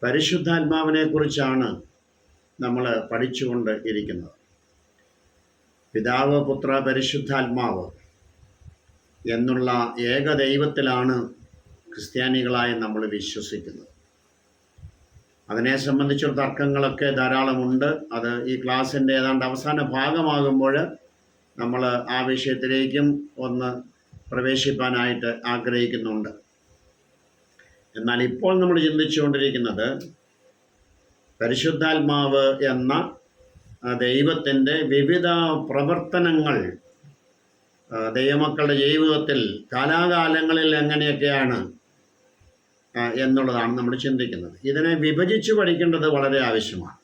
പരിശുദ്ധാത്മാവിനെ കുറിച്ചാണ് നമ്മൾ പഠിച്ചുകൊണ്ട് ഇരിക്കുന്നത്. പിതാവ്, പുത്ര, പരിശുദ്ധാത്മാവ് എന്നുള്ള ഏകദൈവത്തിലാണ് ക്രിസ്ത്യാനികളായി നമ്മൾ വിശ്വസിക്കുന്നത്. അതിനെ സംബന്ധിച്ചൊരു തർക്കങ്ങളൊക്കെ ധാരാളമുണ്ട്. അത് ഈ ക്ലാസ്സിൻ്റെ ഏതാണ്ട് അവസാന ഭാഗമാകുമ്പോൾ നമ്മൾ ആ വിഷയത്തിലേക്കും ഒന്ന് പ്രവേശിപ്പാനായിട്ട് ആഗ്രഹിക്കുന്നുണ്ട്. എന്നാൽ ഇപ്പോൾ നമ്മൾ ചിന്തിച്ചുകൊണ്ടിരിക്കുന്നത് പരിശുദ്ധാത്മാവ് എന്ന ദൈവത്തിൻ്റെ വിവിധ പ്രവർത്തനങ്ങൾ ദൈവമക്കളുടെ ജീവിതത്തിൽ കാലാകാലങ്ങളിൽ എങ്ങനെയൊക്കെയാണ് എന്നുള്ളതാണ് നമ്മൾ ചിന്തിക്കുന്നത്. ഇതിനെ വിഭജിച്ച് പഠിക്കേണ്ടത് വളരെ ആവശ്യമാണ്.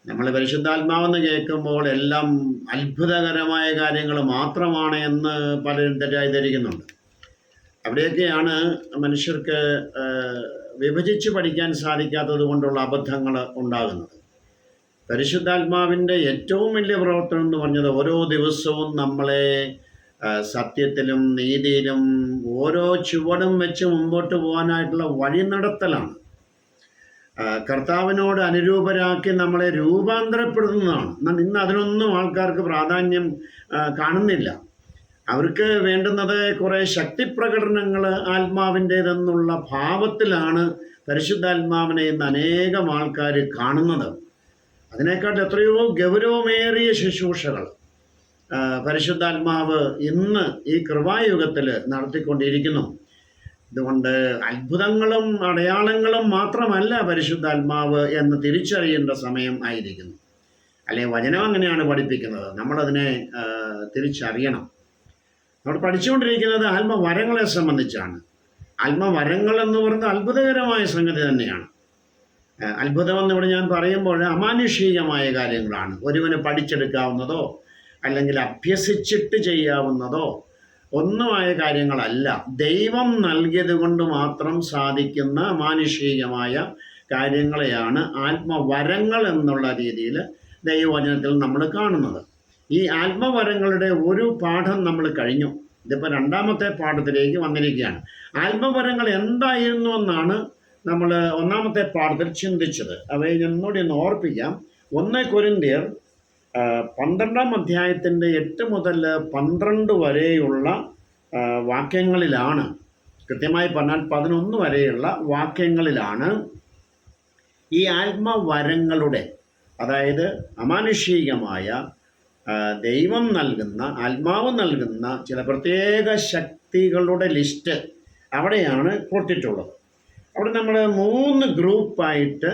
നമ്മൾ പരിശുദ്ധാത്മാവെന്ന് കേൾക്കുമ്പോൾ എല്ലാം അത്ഭുതകരമായ കാര്യങ്ങൾ മാത്രമാണ് എന്ന് പലരും തെറ്റായി ധരിക്കുന്നുണ്ട്. അവിടെയൊക്കെയാണ് മനുഷ്യർക്ക് വിഭജിച്ച് പഠിക്കാൻ സാധിക്കാത്തത് കൊണ്ടുള്ള അബദ്ധങ്ങൾ ഉണ്ടാകുന്നത്. പരിശുദ്ധാത്മാവിൻ്റെ ഏറ്റവും വലിയ പ്രവർത്തനം എന്ന് പറഞ്ഞത് ഓരോ ദിവസവും നമ്മളെ സത്യത്തിലും നീതിയിലും ഓരോ ചുവടും വെച്ച് മുമ്പോട്ട് പോകാനായിട്ടുള്ള വഴി നടത്തലാണ്. കർത്താവിനോട് അനുരൂപരാക്കി നമ്മളെ രൂപാന്തരപ്പെടുത്തുന്നതാണ്. എന്നാൽ ഇന്ന് അതിനൊന്നും ആൾക്കാർക്ക് പ്രാധാന്യം കാണുന്നില്ല. അവർക്ക് വേണ്ടുന്നത് കുറേ ശക്തിപ്രകടനങ്ങൾ ആത്മാവിൻ്റേതെന്നുള്ള ഭാവത്തിലാണ് പരിശുദ്ധാത്മാവിനെ ഇന്ന് അനേകം ആൾക്കാർ കാണുന്നത്. അതിനേക്കാൾ എത്രയോ ഗൗരവമേറിയ ശുശ്രൂഷകൾ പരിശുദ്ധാത്മാവ് ഇന്ന് ഈ കൃപായുഗത്തിൽ നടത്തിക്കൊണ്ടിരിക്കുന്നു. ഇതുകൊണ്ട് അത്ഭുതങ്ങളും അടയാളങ്ങളും മാത്രമല്ല പരിശുദ്ധാത്മാവ് എന്ന് തിരിച്ചറിയേണ്ട സമയം ആയിരിക്കുന്നു. അല്ലെങ്കിൽ വചനം അങ്ങനെയാണ് പഠിപ്പിക്കുന്നത്. നമ്മളതിനെ തിരിച്ചറിയണം. നമ്മൾ പഠിച്ചുകൊണ്ടിരിക്കുന്നത് ആത്മവരങ്ങളെ സംബന്ധിച്ചാണ്. ആത്മവരങ്ങൾ എന്ന് പറയുന്നത് അത്ഭുതകരമായ സംഗതി തന്നെയാണ്. അത്ഭുതമെന്ന് ഇവിടെ ഞാൻ പറയുമ്പോൾ അമാനുഷികമായ കാര്യങ്ങളാണ്. ഒരുവന് പഠിച്ചെടുക്കാവുന്നതോ അല്ലെങ്കിൽ അഭ്യസിച്ചിട്ട് ചെയ്യാവുന്നതോ ഒന്നുമായ കാര്യങ്ങളല്ല. ദൈവം നൽകിയത് കൊണ്ട് മാത്രം സാധിക്കുന്ന മാനുഷികമായ കാര്യങ്ങളെയാണ് ആത്മവരങ്ങൾ എന്നുള്ള രീതിയിൽ ദൈവവചനത്തിൽ നമ്മൾ കാണുന്നത്. ഈ ആത്മവരങ്ങളുടെ ഒരു പാഠം നമ്മൾ കഴിഞ്ഞു. ഇതിപ്പോൾ രണ്ടാമത്തെ പാഠത്തിലേക്ക് വന്നിരിക്കുകയാണ്. ആത്മവരങ്ങൾ എന്തായിരുന്നു എന്നാണ് നമ്മൾ ഒന്നാമത്തെ പാഠത്തിൽ ചിന്തിച്ചത്. അവയെ ഒന്നുകൂടി ഒന്ന് ഓർപ്പിക്കാം. 1 കൊരിന്ത്യർ 12-ാം അധ്യായത്തിൻ്റെ 8 മുതൽ 12 വരെയുള്ള വാക്യങ്ങളിലാണ്, കൃത്യമായി പറഞ്ഞാൽ 11 വരെയുള്ള വാക്യങ്ങളിലാണ് ഈ ആത്മവരങ്ങളുടെ, അതായത് അമാനുഷികമായ ദൈവം നൽകുന്ന, ആത്മാവ് നൽകുന്ന ചില പ്രത്യേക ശക്തികളുടെ ലിസ്റ്റ് അവിടെയാണ് കൊടുത്തിട്ടുള്ളത്. അവിടെ നമ്മൾ 3 ഗ്രൂപ്പായിട്ട്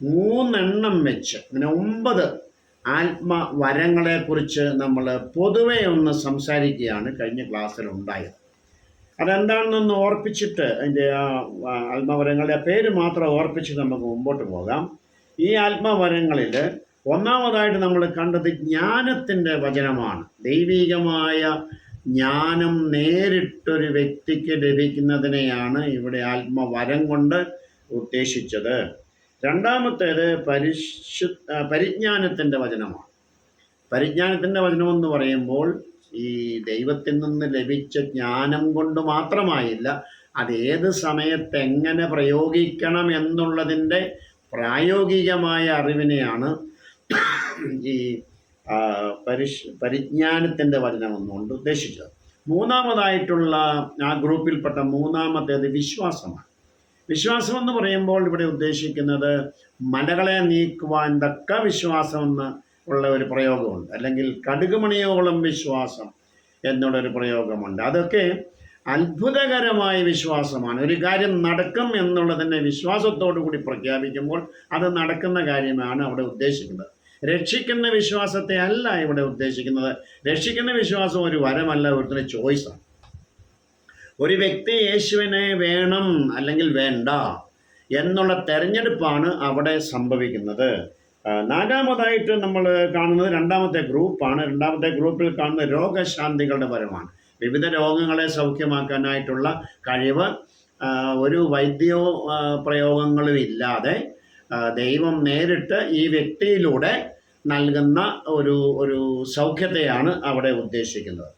3 എണ്ണം വെച്ച് അങ്ങനെ 9 ആത്മവരങ്ങളെക്കുറിച്ച് നമ്മൾ പൊതുവെ ഒന്ന് സംസാരിക്കുകയാണ് കഴിഞ്ഞ ക്ലാസ്സിൽ ഉണ്ടായത്. അതെന്താണെന്നൊന്ന് ഓർപ്പിച്ചിട്ട് അതിൻ്റെ ആത്മവരങ്ങളുടെ പേര് മാത്രം ഓർപ്പിച്ച് നമുക്ക് മുമ്പോട്ട് പോകാം. ഈ ആത്മവരങ്ങളിൽ ഒന്നാമതായിട്ട് നമ്മൾ കണ്ടത് ജ്ഞാനത്തിൻ്റെ വചനമാണ്. ദൈവികമായ ജ്ഞാനം നേരിട്ടൊരു വ്യക്തിക്ക് ലഭിക്കുന്നതിനെയാണ് ഇവിടെ ആത്മവരം കൊണ്ട് ഉദ്ദേശിച്ചത്. രണ്ടാമത്തേത് പരിജ്ഞാനത്തിൻ്റെ വചനമാണ്. പരിജ്ഞാനത്തിൻ്റെ വചനമെന്ന് പറയുമ്പോൾ ഈ ദൈവത്തിൽ നിന്ന് ലഭിച്ച ജ്ഞാനം കൊണ്ട് മാത്രമായില്ല, അതേത് സമയത്ത് എങ്ങനെ പ്രയോഗിക്കണം എന്നുള്ളതിൻ്റെ പ്രായോഗികമായ അറിവിനെയാണ് ഈ പരിജ്ഞാനത്തിൻ്റെ വചനം എന്നുകൊണ്ട് ഉദ്ദേശിച്ചത്. മൂന്നാമതായിട്ടുള്ള ആ ഗ്രൂപ്പിൽപ്പെട്ട മൂന്നാമത്തേത് വിശ്വാസമാണ്. വിശ്വാസം എന്ന് പറയുമ്പോൾ ഇവിടെ ഉദ്ദേശിക്കുന്നത് മലകളെ നീക്കുവാൻ തക്ക വിശ്വാസമെന്ന് ഉള്ള ഒരു പ്രയോഗമുണ്ട്, അല്ലെങ്കിൽ കടുകുമണിയോളം വിശ്വാസം എന്നുള്ളൊരു പ്രയോഗമുണ്ട്. അതൊക്കെ അത്ഭുതകരമായ വിശ്വാസമാണ്. ഒരു കാര്യം നടക്കും എന്നുള്ളതിനെ വിശ്വാസത്തോടു കൂടി പ്രഖ്യാപിക്കുമ്പോൾ അത് നടക്കുന്ന കാര്യമാണ് അവിടെ ഉദ്ദേശിക്കുന്നത്. രക്ഷിക്കുന്ന വിശ്വാസത്തെ അല്ല ഇവിടെ ഉദ്ദേശിക്കുന്നത്. രക്ഷിക്കുന്ന വിശ്വാസം ഒരു വരമല്ല, ഒരു ചോയ്സാണ്. ഒരു വ്യക്തി യേശുവിനെ വേണം അല്ലെങ്കിൽ വേണ്ട എന്നുള്ള തെരഞ്ഞെടുപ്പാണ് അവിടെ സംഭവിക്കുന്നത്. നാലാമതായിട്ട് നമ്മൾ കാണുന്നത് രണ്ടാമത്തെ ഗ്രൂപ്പാണ്. രണ്ടാമത്തെ ഗ്രൂപ്പിൽ കാണുന്ന രോഗശാന്തികളുടെ വരമാണ്. വിവിധ രോഗങ്ങളെ സൗഖ്യമാക്കാനായിട്ടുള്ള കഴിവ് ഒരു വൈദ്യോ പ്രയോഗങ്ങളും ഇല്ലാതെ ദൈവം നേരിട്ട് ഈ വ്യക്തിയിലൂടെ നൽകുന്ന ഒരു സൗഖ്യത്തെയാണ് അവിടെ ഉദ്ദേശിക്കുന്നത്.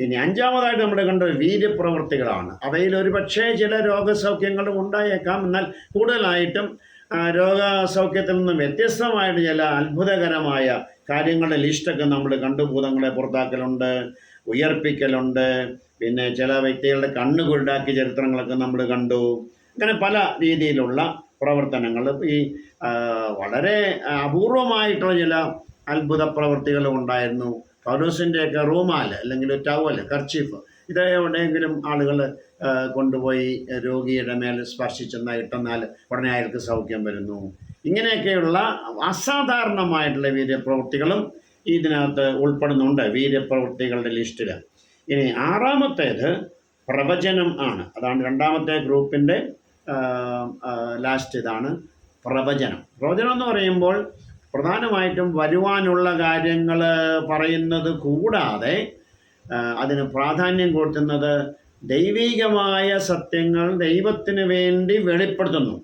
ഇനി അഞ്ചാമതായിട്ട് നമ്മൾ കണ്ടത് വീര്യപ്രവൃത്തികളാണ്. അവയിൽ ഒരു പക്ഷേ ചില രോഗസൗഖ്യങ്ങളും ഉണ്ടായേക്കാം. എന്നാൽ കൂടുതലായിട്ടും രോഗസൗഖ്യത്തിൽ നിന്ന് വ്യത്യസ്തമായിട്ട് ചില അത്ഭുതകരമായ കാര്യങ്ങളുടെ ലിസ്റ്റൊക്കെ നമ്മൾ കണ്ടു. ഭൂതങ്ങളെ പുറത്താക്കലുണ്ട്, ഉയർപ്പിക്കലുണ്ട്, പിന്നെ ചില വ്യക്തികളുടെ കണ്ണ് കുരുടാക്കിയ ചരിത്രങ്ങളൊക്കെ നമ്മൾ കണ്ടു. അങ്ങനെ പല രീതിയിലുള്ള പ്രവർത്തനങ്ങൾ, ഈ വളരെ അപൂർവമായിട്ടുള്ള ചില അത്ഭുത പ്രവൃത്തികളും ഉണ്ടായിരുന്നു. പൗലോസിൻ്റെയൊക്കെ റൂമാൽ അല്ലെങ്കിൽ ടവൽ, കർച്ചീഫ്, ഇത് എവിടെയെങ്കിലും ആളുകൾ കൊണ്ടുപോയി രോഗിയുടെ മേൽ സ്പർശിച്ചെന്നാൽ ഇട്ടെന്നാൽ ഉടനെ അയാൾക്ക് സൗഖ്യം വരുന്നു. ഇങ്ങനെയൊക്കെയുള്ള അസാധാരണമായിട്ടുള്ള വീര്യപ്രവൃത്തികളും ഇതിനകത്ത് ഉൾപ്പെടുന്നുണ്ട് വീര്യപ്രവൃത്തികളുടെ ലിസ്റ്റിൽ. ഇനി ആറാമത്തേത് പ്രവചനം ആണ്. അതാണ് രണ്ടാമത്തെ ഗ്രൂപ്പിൻ്റെ ലാസ്റ്റ്. ഇതാണ് പ്രവചനം. പ്രവചനം എന്ന് പറയുമ്പോൾ പ്രധാനമായിട്ടും വരുവാനുള്ള കാര്യങ്ങൾ പറയുന്നത് കൂടാതെ അതിന് പ്രാധാന്യം കൊടുക്കുന്നത് ദൈവികമായ സത്യങ്ങൾ ദൈവത്തിന് വേണ്ടി വെളിപ്പെടുത്തുന്നു.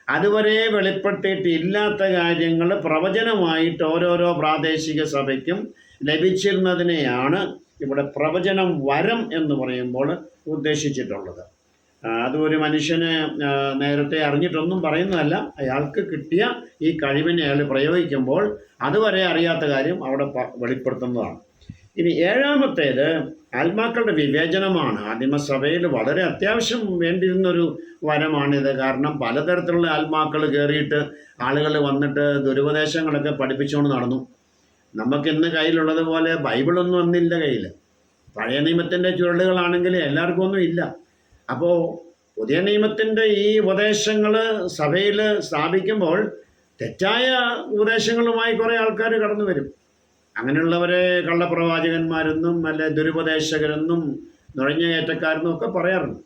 അതുവരെ വെളിപ്പെടുത്തിയിട്ടില്ലാത്ത കാര്യങ്ങൾ പ്രവചനമായിട്ട് ഓരോരോ പ്രാദേശിക സഭയ്ക്കും ലഭിച്ചിരുന്നതിനെയാണ് ഇവിടെ പ്രവചനം വരം എന്ന് പറയുമ്പോൾ ഉദ്ദേശിച്ചിട്ടുള്ളത്. അതൊരു മനുഷ്യന് നേരത്തെ അറിഞ്ഞിട്ടൊന്നും പറയുന്നതല്ല, അയാൾക്ക് കിട്ടിയ ഈ കഴിവിനെ അയാൾ പ്രയോഗിക്കുമ്പോൾ അതുവരെ അറിയാത്ത കാര്യം അവിടെ വെളിപ്പെടുത്തുന്നതാണ്. ഇനി ഏഴാമത്തേത് ആത്മാക്കളുടെ വിവേചനമാണ്. ആദിമസഭയിൽ വളരെ അത്യാവശ്യം വേണ്ടിയിരുന്നൊരു വരമാണിത്. കാരണം പലതരത്തിലുള്ള ആത്മാക്കൾ കയറിയിട്ട് ആളുകൾ വന്നിട്ട് ദുരുപദേശങ്ങളൊക്കെ പഠിപ്പിച്ചുകൊണ്ട് നടന്നു. നമുക്കിന്ന് കയ്യിലുള്ളതുപോലെ ബൈബിളൊന്നും അന്നില്ല കയ്യിൽ. പഴയ നിയമത്തിൻ്റെ ചുരുളുകളാണെങ്കിൽ എല്ലാവർക്കും ഒന്നും ഇല്ല. അപ്പോൾ പുതിയ നിയമത്തിൻ്റെ ഈ ഉപദേശങ്ങൾ സഭയിൽ സ്ഥാപിക്കുമ്പോൾ തെറ്റായ ഉപദേശങ്ങളുമായി കുറേ ആൾക്കാർ കടന്നു വരും. അങ്ങനെയുള്ളവരെ കള്ളപ്രവാചകന്മാരെന്നും അല്ലെ ദുരുപദേശകരെന്നും നുഴഞ്ഞ കയറ്റക്കാരെന്നും ഒക്കെ പറയാറുണ്ട്.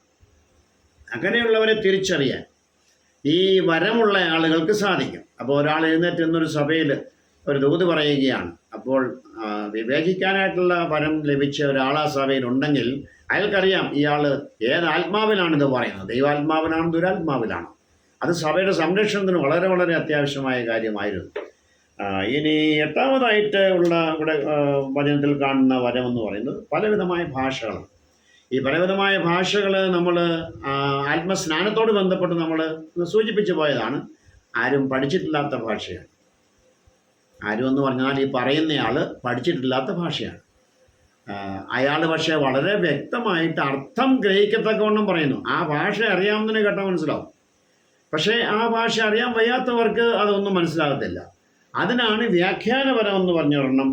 അങ്ങനെയുള്ളവരെ തിരിച്ചറിയാൻ ഈ വരമുള്ള ആളുകൾക്ക് സാധിക്കും. അപ്പോൾ ഒരാൾ എഴുന്നേറ്റ് എന്നൊരു സഭയിൽ ഒരു ദൂത് പറയുകയാണ്. അപ്പോൾ വിവേചിക്കാനായിട്ടുള്ള വരം ലഭിച്ച ഒരാൾ ആ സഭയിലുണ്ടെങ്കിൽ അയാൾക്കറിയാം ഇയാൾ ഏത് ആത്മാവിലാണിത് പറയുന്നത്, ദൈവാത്മാവിലാണോ ദുരാത്മാവിലാണോ. അത് സഭയുടെ സംരക്ഷണത്തിന് വളരെ വളരെ അത്യാവശ്യമായ കാര്യമായിരുന്നു. ഇനി എട്ടാമതായിട്ട് ഉള്ള ഇവിടെ വചനത്തിൽ കാണുന്ന വരമെന്ന് പറയുന്നത് പലവിധമായ ഭാഷകളാണ്. ഈ പലവിധമായ ഭാഷകൾ നമ്മൾ ആത്മസ്നാനത്തോട് ബന്ധപ്പെട്ട് നമ്മൾ സൂചിപ്പിച്ചു പോയതാണ്. ആരും പഠിച്ചിട്ടില്ലാത്ത ഭാഷയാണ്. ആരും എന്ന് പറഞ്ഞാൽ ഈ പറയുന്നയാൾ പഠിച്ചിട്ടില്ലാത്ത ഭാഷയാണ്. അയാൾ പക്ഷേ വളരെ വ്യക്തമായിട്ട് അർത്ഥം ഗ്രഹിക്കത്തക്കവണ്ണം പറയുന്നു. ആ ഭാഷ അറിയാവുന്നതിന് കേട്ടാൽ മനസ്സിലാവും. പക്ഷേ ആ ഭാഷ അറിയാൻ വയ്യാത്തവർക്ക് അതൊന്നും മനസ്സിലാകത്തില്ല. അതിനാണ് വ്യാഖ്യാനപരം എന്ന് പറഞ്ഞൊരെണ്ണം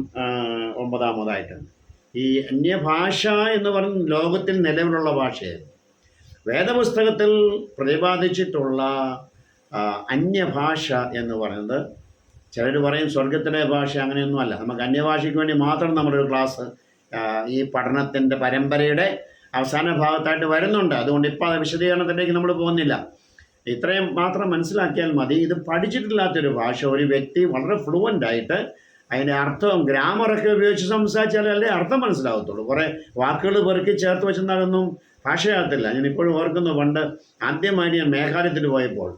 ഒമ്പതാമതായിട്ടുണ്ട്. ഈ അന്യഭാഷ എന്ന് പറഞ്ഞ ലോകത്തിൽ നിലവിലുള്ള ഭാഷയായിരുന്നു. വേദപുസ്തകത്തിൽ പ്രതിപാദിച്ചിട്ടുള്ള അന്യഭാഷ എന്ന് പറയുന്നത്, ചിലർ പറയും സ്വർഗത്തിലെ ഭാഷ, അങ്ങനെയൊന്നുമല്ല. നമുക്ക് അന്യഭാഷയ്ക്ക് വേണ്ടി മാത്രം നമ്മളൊരു ക്ലാസ് ഈ പഠനത്തിൻ്റെ പരമ്പരയുടെ അവസാന ഭാഗത്തായിട്ട് വരുന്നുണ്ട്. അതുകൊണ്ട് ഇപ്പോൾ അത് വിശദീകരണത്തിലേക്ക് നമ്മൾ പോകുന്നില്ല. ഇത്രയും മാത്രം മനസ്സിലാക്കിയാൽ മതി. ഇത് പഠിച്ചിട്ടില്ലാത്തൊരു ഭാഷ ഒരു വ്യക്തി വളരെ ഫ്ലുവൻ്റായിട്ട് അതിൻ്റെ അർത്ഥവും ഗ്രാമറൊക്കെ ഉപയോഗിച്ച് സംസാരിച്ചാലല്ലേ അർത്ഥം മനസ്സിലാകത്തുള്ളൂ. കുറേ വാക്കുകൾ പെറുക്കി ചേർത്ത് വെച്ചെന്നാലൊന്നും ഭാഷയാകത്തില്ല. ഞാൻ ഇപ്പോഴും ഓർക്കുന്നു, പണ്ട് ആദ്യമായി ഞാൻ മേഘാലയത്തിൽ പോയപ്പോൾ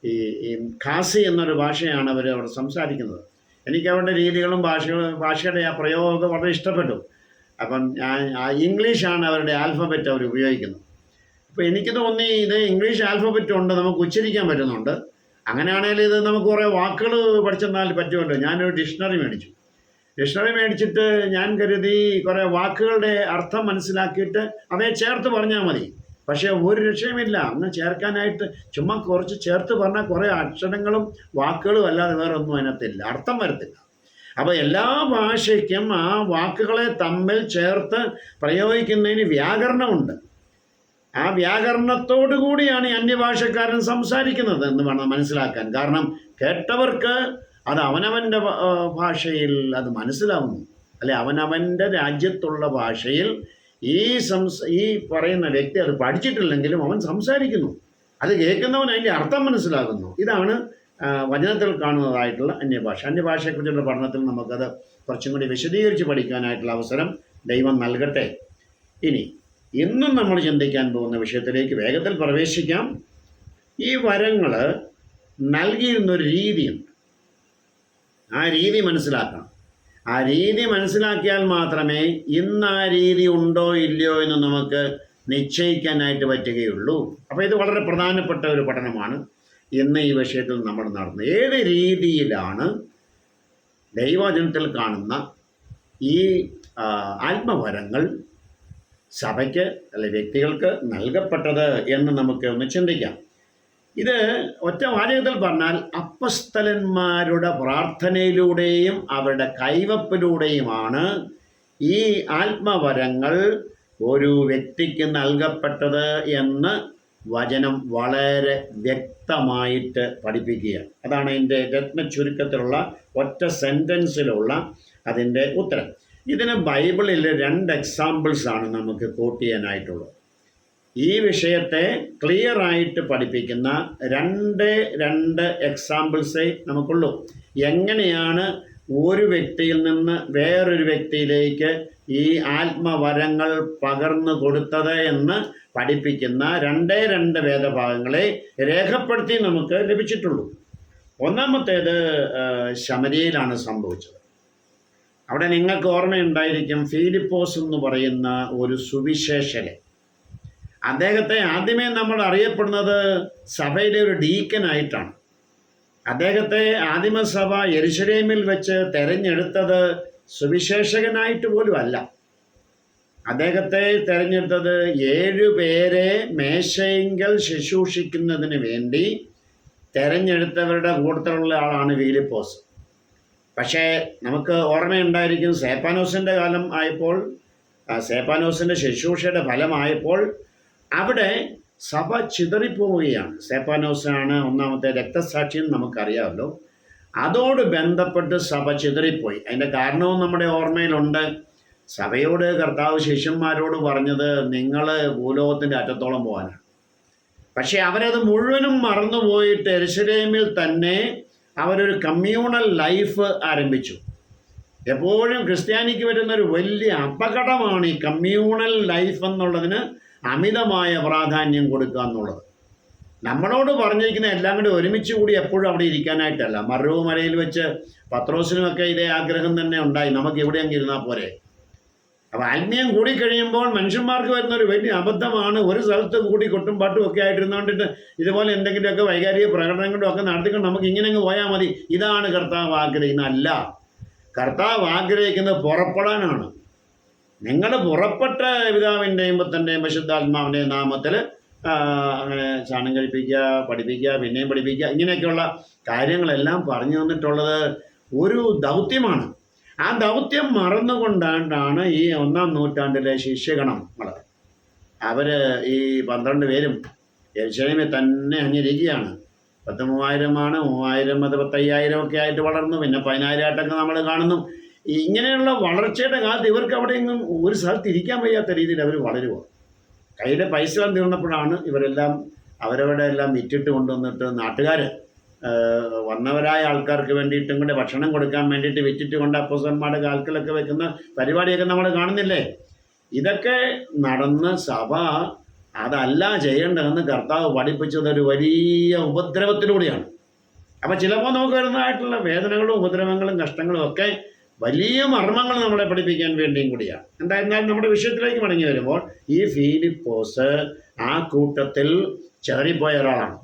ഈ ഖാസി എന്നൊരു ഭാഷയാണ് അവർ അവിടെ സംസാരിക്കുന്നത്. എനിക്ക് അവരുടെ രീതികളും ഭാഷയുടെ ആ പ്രയോഗമൊക്കെ വളരെ ഇഷ്ടപ്പെട്ടു. അപ്പം ഇംഗ്ലീഷാണ് അവരുടെ ആൽഫബറ്റ് അവർ ഉപയോഗിക്കുന്നത്. അപ്പോൾ എനിക്ക് തോന്നി ഇത് ഇംഗ്ലീഷ് ആൽഫബറ്റ് ഉണ്ട്, നമുക്ക് ഉച്ചരിക്കാൻ പറ്റുന്നുണ്ട്. അങ്ങനെയാണെങ്കിൽ ഇത് നമുക്ക് കുറേ വാക്കുകൾ പഠിച്ചെന്നാൽ പറ്റുമല്ലോ. ഞാനൊരു ഡിക്ഷണറി മേടിച്ചിട്ട് ഞാൻ കരുതി കുറേ വാക്കുകളുടെ അർത്ഥം മനസ്സിലാക്കിയിട്ട് അവയെ ചേർത്ത് പറഞ്ഞാൽ മതി. പക്ഷേ ഒരു രക്ഷയുമില്ല. അന്ന് ചേർക്കാനായിട്ട് ചുമ്മാ കുറച്ച് ചേർത്ത് പറഞ്ഞാൽ കുറേ അക്ഷരങ്ങളും വാക്കുകളും അല്ലാതെ വേറെ ഒന്നും അതിനകത്തില്ല, അർത്ഥം വരത്തില്ല. അപ്പോൾ എല്ലാ ഭാഷയ്ക്കും ആ വാക്കുകളെ തമ്മിൽ ചേർത്ത് പ്രയോഗിക്കുന്നതിന് വ്യാകരണമുണ്ട്. ആ വ്യാകരണത്തോടു കൂടിയാണ് ഈ അന്യഭാഷക്കാരൻ സംസാരിക്കുന്നത് എന്ന് വേണം മനസ്സിലാക്കാൻ. കാരണം കേട്ടവർക്ക് അത് അവനവൻ്റെ ഭാഷയിൽ അത് മനസ്സിലാവുന്നു, അല്ലെ അവനവൻ്റെ രാജ്യത്തുള്ള ഭാഷയിൽ ഈ പറയുന്ന വ്യക്തി അത് പഠിച്ചിട്ടില്ലെങ്കിലും അവൻ സംസാരിക്കുന്നു. അത് കേൾക്കുന്നവൻ അതിൻ്റെ അർത്ഥം മനസ്സിലാകുന്നു. ഇതാണ് വചനത്തിൽ കാണുന്നതായിട്ടുള്ള അന്യഭാഷ. അന്യഭാഷയെക്കുറിച്ചുള്ള പഠനത്തിൽ നമുക്കത് കുറച്ചും കൂടി വിശദീകരിച്ച് പഠിക്കാനായിട്ടുള്ള അവസരം ദൈവം നൽകട്ടെ. ഇനി ഇന്നും നമ്മൾ ചിന്തിക്കാൻ പോകുന്ന വിഷയത്തിലേക്ക് വേഗത്തിൽ പ്രവേശിക്കാം. ഈ വരങ്ങൾ നൽകിയിരുന്നൊരു രീതിയുണ്ട്. ആ രീതി മനസ്സിലാക്കണം. ആ രീതി മനസ്സിലാക്കിയാൽ മാത്രമേ ഇന്ന് ആ രീതി ഉണ്ടോ ഇല്ലയോ എന്ന് നമുക്ക് നിശ്ചയിക്കാനായിട്ട് പറ്റുകയുള്ളൂ. അപ്പോൾ ഇത് വളരെ പ്രധാനപ്പെട്ട ഒരു പഠനമാണ് ഇന്ന് ഈ വിഷയത്തിൽ നമ്മൾ നടന്നത്. ഏത് രീതിയിലാണ് ദൈവവചനത്തിൽ കാണുന്ന ഈ ആത്മവരങ്ങൾ സഭയ്ക്ക് അല്ലെ വ്യക്തികൾക്ക് നൽകപ്പെട്ടത് എന്ന് നമുക്ക് ഒന്ന് ചിന്തിക്കാം. ഇത് ഒറ്റ വാചകത്തിൽ പറഞ്ഞാൽ അപ്പസ്തലന്മാരുടെ പ്രാർത്ഥനയിലൂടെയും അവരുടെ കൈവപ്പിലൂടെയുമാണ് ഈ ആത്മവരങ്ങൾ ഒരു വ്യക്തിക്ക് നൽകപ്പെട്ടത് എന്ന് വചനം വളരെ വ്യക്തമായിട്ട് പഠിപ്പിക്കുകയാണ്. അതാണ് അതിൻ്റെ രത്നചുരുക്കത്തിലുള്ള ഒറ്റ സെൻറ്റൻസിലുള്ള അതിൻ്റെ ഉത്തരം. ഇതിന് ബൈബിളിൽ 2 എക്സാമ്പിൾസാണ് നമുക്ക് കോട്ട് ചെയ്യാനായിട്ടുള്ളത്. ഈ വിഷയത്തെ ക്ലിയറായിട്ട് പഠിപ്പിക്കുന്ന 2 എക്സാമ്പിൾസേ നമുക്കുള്ളൂ. എങ്ങനെയാണ് ഒരു വ്യക്തിയിൽ നിന്ന് വേറൊരു വ്യക്തിയിലേക്ക് ഈ ആത്മവരങ്ങൾ പകർന്നു കൊടുത്തത് എന്ന് പഠിപ്പിക്കുന്ന 2 വേദഭാഗങ്ങളെ രേഖപ്പെടുത്തി നമുക്ക് ലഭിച്ചിട്ടുള്ളൂ. ഒന്നാമത്തേത് ശമരിയയിലാണ് സംഭവിച്ചത്. അവിടെ നിങ്ങൾക്ക് ഓർമ്മയുണ്ടായിരിക്കും, ഫിലിപ്പോസ് എന്ന് പറയുന്ന ഒരു സുവിശേഷകൻ. അദ്ദേഹത്തെ ആദ്യമേ നമ്മൾ അറിയപ്പെടുന്നത് സഭയിലെ ഒരു ഡീക്കനായിട്ടാണ്. അദ്ദേഹത്തെ ആദിമസഭ യെരുശലേമിൽ വെച്ച് തെരഞ്ഞെടുത്തത് സുവിശേഷകനായിട്ട് പോലും അല്ല. അദ്ദേഹത്തെ തെരഞ്ഞെടുത്തത് 7 പേരെ മേശയെങ്കിൽ ശുശ്രൂഷിക്കുന്നതിന് വേണ്ടി തെരഞ്ഞെടുത്തവരുടെ കൂട്ടത്തിലുള്ള ആളാണ് ഫിലിപ്പോസ്. പക്ഷേ നമുക്ക് ഓർമ്മയുണ്ടായിരിക്കും, സേപ്പാനോസിൻ്റെ കാലം ആയപ്പോൾ, സേപ്പാനോസിൻ്റെ ശുശ്രൂഷയുടെ ഫലമായപ്പോൾ അവിടെ സഭ ചിതറിപ്പോവുകയാണ്. സേപ്പാനോസാണ് ഒന്നാമത്തെ രക്തസാക്ഷി എന്ന് നമുക്കറിയാമല്ലോ. അതോട് ബന്ധപ്പെട്ട് സഭ ചിതറിപ്പോയി. അതിൻ്റെ കാരണവും നമ്മുടെ ഓർമ്മയിലുണ്ട്. സഭയോട് കർത്താവ് ശിഷ്യന്മാരോട് പറഞ്ഞത് നിങ്ങൾ ഭൂലോകത്തിൻ്റെ അറ്റത്തോളം പോകാനാണ്. പക്ഷേ അവരത് മുഴുവനും മറന്നുപോയിട്ട് യെരുശലേമിൽ തന്നെ അവരൊരു കമ്മ്യൂണൽ ലൈഫ് ആരംഭിച്ചു. എപ്പോഴും ക്രിസ്ത്യാനിക്ക് വരുന്നൊരു വലിയ അപകടമാണ് ഈ കമ്മ്യൂണൽ ലൈഫ് എന്നുള്ളതിന് അമിതമായ പ്രാധാന്യം കൊടുക്കുക എന്നുള്ളത്. നമ്മളോട് പറഞ്ഞിരിക്കുന്ന എല്ലാം കൂടി ഒരുമിച്ച് കൂടി എപ്പോഴും അവിടെ ഇരിക്കാനായിട്ടല്ല. മറുമലയിൽ വെച്ച് പത്രോസിനുമൊക്കെ ഇതേ ആഗ്രഹം തന്നെ ഉണ്ടായി, നമുക്ക് എവിടെയെങ്കിലും ഇരുന്നാൽ പോരെ. അപ്പോൾ ആത്മീയം കൂടിക്കഴിയുമ്പോൾ മനുഷ്യന്മാർക്ക് വരുന്നൊരു വലിയ അബദ്ധമാണ് ഒരു സ്ഥലത്ത് കൂടി കൊട്ടും പാട്ടും ഒക്കെ ആയിട്ടിരുന്നുകൊണ്ടിട്ട് ഇതുപോലെ എന്തെങ്കിലുമൊക്കെ വൈകാരിക പ്രകടനങ്ങളും ഒക്കെ നടത്തിക്കൊണ്ട് നമുക്ക് ഇങ്ങനെ അങ്ങ് പോയാൽ മതി. ഇതാണ് കർത്താവ് ആഗ്രഹിക്കുന്നത്. അല്ല, കർത്താവ് ആഗ്രഹിക്കുന്നത് പുറപ്പെടാനാണ്. നിങ്ങൾ പുറപ്പെട്ട പിതാവിൻ്റെയും പുത്രൻ്റെയും പരിശുദ്ധാത്മാവിൻ്റെയും നാമത്തിൽ അങ്ങനെ സ്നാനം കഴിപ്പിക്കുക, പഠിപ്പിക്കുക, പിന്നെയും പഠിപ്പിക്കുക, ഇങ്ങനെയൊക്കെയുള്ള കാര്യങ്ങളെല്ലാം പറഞ്ഞു തന്നിട്ടുള്ളത് ഒരു ദൗത്യമാണ്. ആ ദൗത്യം മറന്നുകൊണ്ടാണ് ഈ 1-ാം നൂറ്റാണ്ടിലെ ശിഷ്യഗണങ്ങൾ അവർ ഈ 12 പേരും യെരുശലേമിൽ തന്നെ അങ്ങിരിക്കുകയാണ്. 10,000 3000 അത് 10,000 ഒക്കെ ആയിട്ട് വളർന്നു. പിന്നെ 10,000 ആയിട്ടൊക്കെ നമ്മൾ കാണുന്നു. ഇങ്ങനെയുള്ള വളർച്ചയുടെ കാലത്ത് ഇവർക്ക് അവിടെ എങ്ങും ഒരു സ്ഥലത്ത് ഇരിക്കാൻ വയ്യാത്ത രീതിയിൽ അവർ വളരുക. കയ്യിലെ പൈസ തീർന്നപ്പോഴാണ് ഇവരെല്ലാം അവരവരുടെ എല്ലാം വിറ്റിട്ട് കൊണ്ടുവന്നിട്ട് നാട്ടുകാർ വന്നവരായ ആൾക്കാർക്ക് വേണ്ടിയിട്ടും കൂടെ ഭക്ഷണം കൊടുക്കാൻ വേണ്ടിയിട്ട് വിറ്റിട്ട് കൊണ്ട് അപ്പോസ്തലന്മാരുടെ കാൽക്കലൊക്കെ വെക്കുന്ന പരിപാടിയൊക്കെ നമ്മൾ കാണുന്നില്ലേ. ഇതൊക്കെ നടന്ന് സഭ അതല്ല ചെയ്യേണ്ടതെന്ന് കർത്താവ് പഠിപ്പിച്ചത് ഒരു വലിയ ഉപദ്രവത്തിലൂടെയാണ്. അപ്പം ചിലപ്പോൾ നമുക്ക് വരുന്നതായിട്ടുള്ള വേദനകളും ഉപദ്രവങ്ങളും കഷ്ടങ്ങളും ഒക്കെ വലിയ മർമ്മങ്ങൾ നമ്മളെ പഠിപ്പിക്കാൻ വേണ്ടിയും കൂടിയാണ്. എന്തായിരുന്നാലും നമ്മുടെ വിഷയത്തിലേക്ക് മടങ്ങി വരുമ്പോൾ ഈ ഫിലിപ്പോസ് ആ കൂട്ടത്തിൽ ചിതറിപ്പോയ ഒരാളാണ്.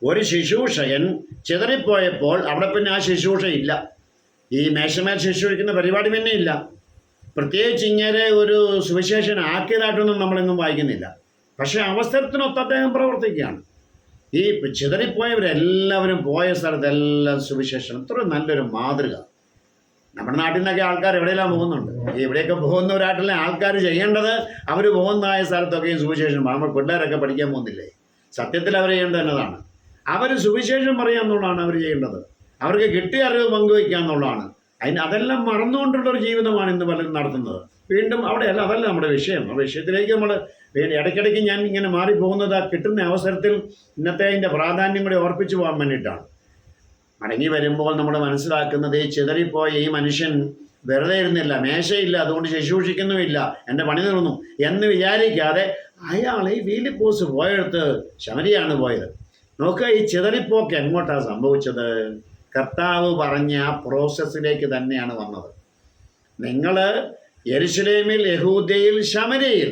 ഒരു ശുശ്രൂഷകൻ ചിതറിപ്പോയപ്പോൾ അവിടെ പിന്നെ ആ ശുശ്രൂഷ ഇല്ല. ഈ മേശമേൽ ശുശ്രൂഷിക്കുന്ന പരിപാടി പിന്നെ ഇല്ല. പ്രത്യേകിച്ച് ഇങ്ങനെ ഒരു സുവിശേഷൻ ആക്കിയതായിട്ടൊന്നും നമ്മളെങ്ങും വായിക്കുന്നില്ല. പക്ഷേ അവസരത്തിനൊത്ത് അദ്ദേഹം പ്രവർത്തിക്കുകയാണ്. ഈ ചിതറിപ്പോയവരെല്ലാവരും പോയ സ്ഥലത്തെല്ലാം സുവിശേഷം. ഇത്ര നല്ലൊരു മാതൃക. നമ്മുടെ നാട്ടിൽ നിന്നൊക്കെ ആൾക്കാർ എവിടെയെല്ലാം പോകുന്നുണ്ട്. എവിടെയൊക്കെ പോകുന്നവരായിട്ടുള്ള ആൾക്കാർ ചെയ്യേണ്ടത് അവർ പോകുന്നതായ സ്ഥലത്തൊക്കെയും സുവിശേഷം. നമ്മൾ പിള്ളേരൊക്കെ പഠിക്കാൻ പോകുന്നില്ലേ, സത്യത്തിൽ അവർ ചെയ്യേണ്ടത് എന്നതാണ്. അവർ സുവിശേഷം പറയുക എന്നുള്ളതാണ് അവർ ചെയ്യേണ്ടത്. അവർക്ക് കിട്ടിയ അറിവ് പങ്കുവയ്ക്കുക എന്നുള്ളതാണ്. അതെല്ലാം മറന്നുകൊണ്ടുള്ളൊരു ജീവിതമാണ് ഇന്ന് പലരും നടത്തുന്നത്. വീണ്ടും അവിടെയല്ല, അതല്ല നമ്മുടെ വിഷയം. ആ വിഷയത്തിലേക്ക് നമ്മൾ ഇടയ്ക്കിടയ്ക്ക് ഞാൻ ഇങ്ങനെ മാറിപ്പോകുന്നത് ആ കിട്ടുന്ന അവസരത്തിൽ ഇന്നത്തെ അതിൻ്റെ പ്രാധാന്യം കൂടി ഓർപ്പിച്ചു പോകാൻ വേണ്ടിയിട്ടാണ്. മടങ്ങി വരുമ്പോൾ നമ്മൾ മനസ്സിലാക്കുന്നത് ഈ ചിതറിപ്പോയ ഈ മനുഷ്യൻ വെറുതെ ഇരുന്നില്ല, മേശയില്ല, അതുകൊണ്ട് ശുശ്രൂഷിക്കുന്നുമില്ല, എൻ്റെ പണി തീർന്നു എന്ന് വിചാരിക്കാതെ അയാൾ ഈ ഫിലിപ്പോസ് പോയെടുത്ത് ശമരിയാണ് പോയത്. നോക്കുക, ഈ ചിതറിപ്പോക്ക് എങ്ങോട്ടാണ് സംഭവിച്ചത്? കർത്താവ് പറഞ്ഞ ആ പ്രോസസ്സിലേക്ക് തന്നെയാണ് വന്നത്. നിങ്ങൾ യെരുശലേമിൽ, യഹൂദയിൽ, ശമര്യയിൽ.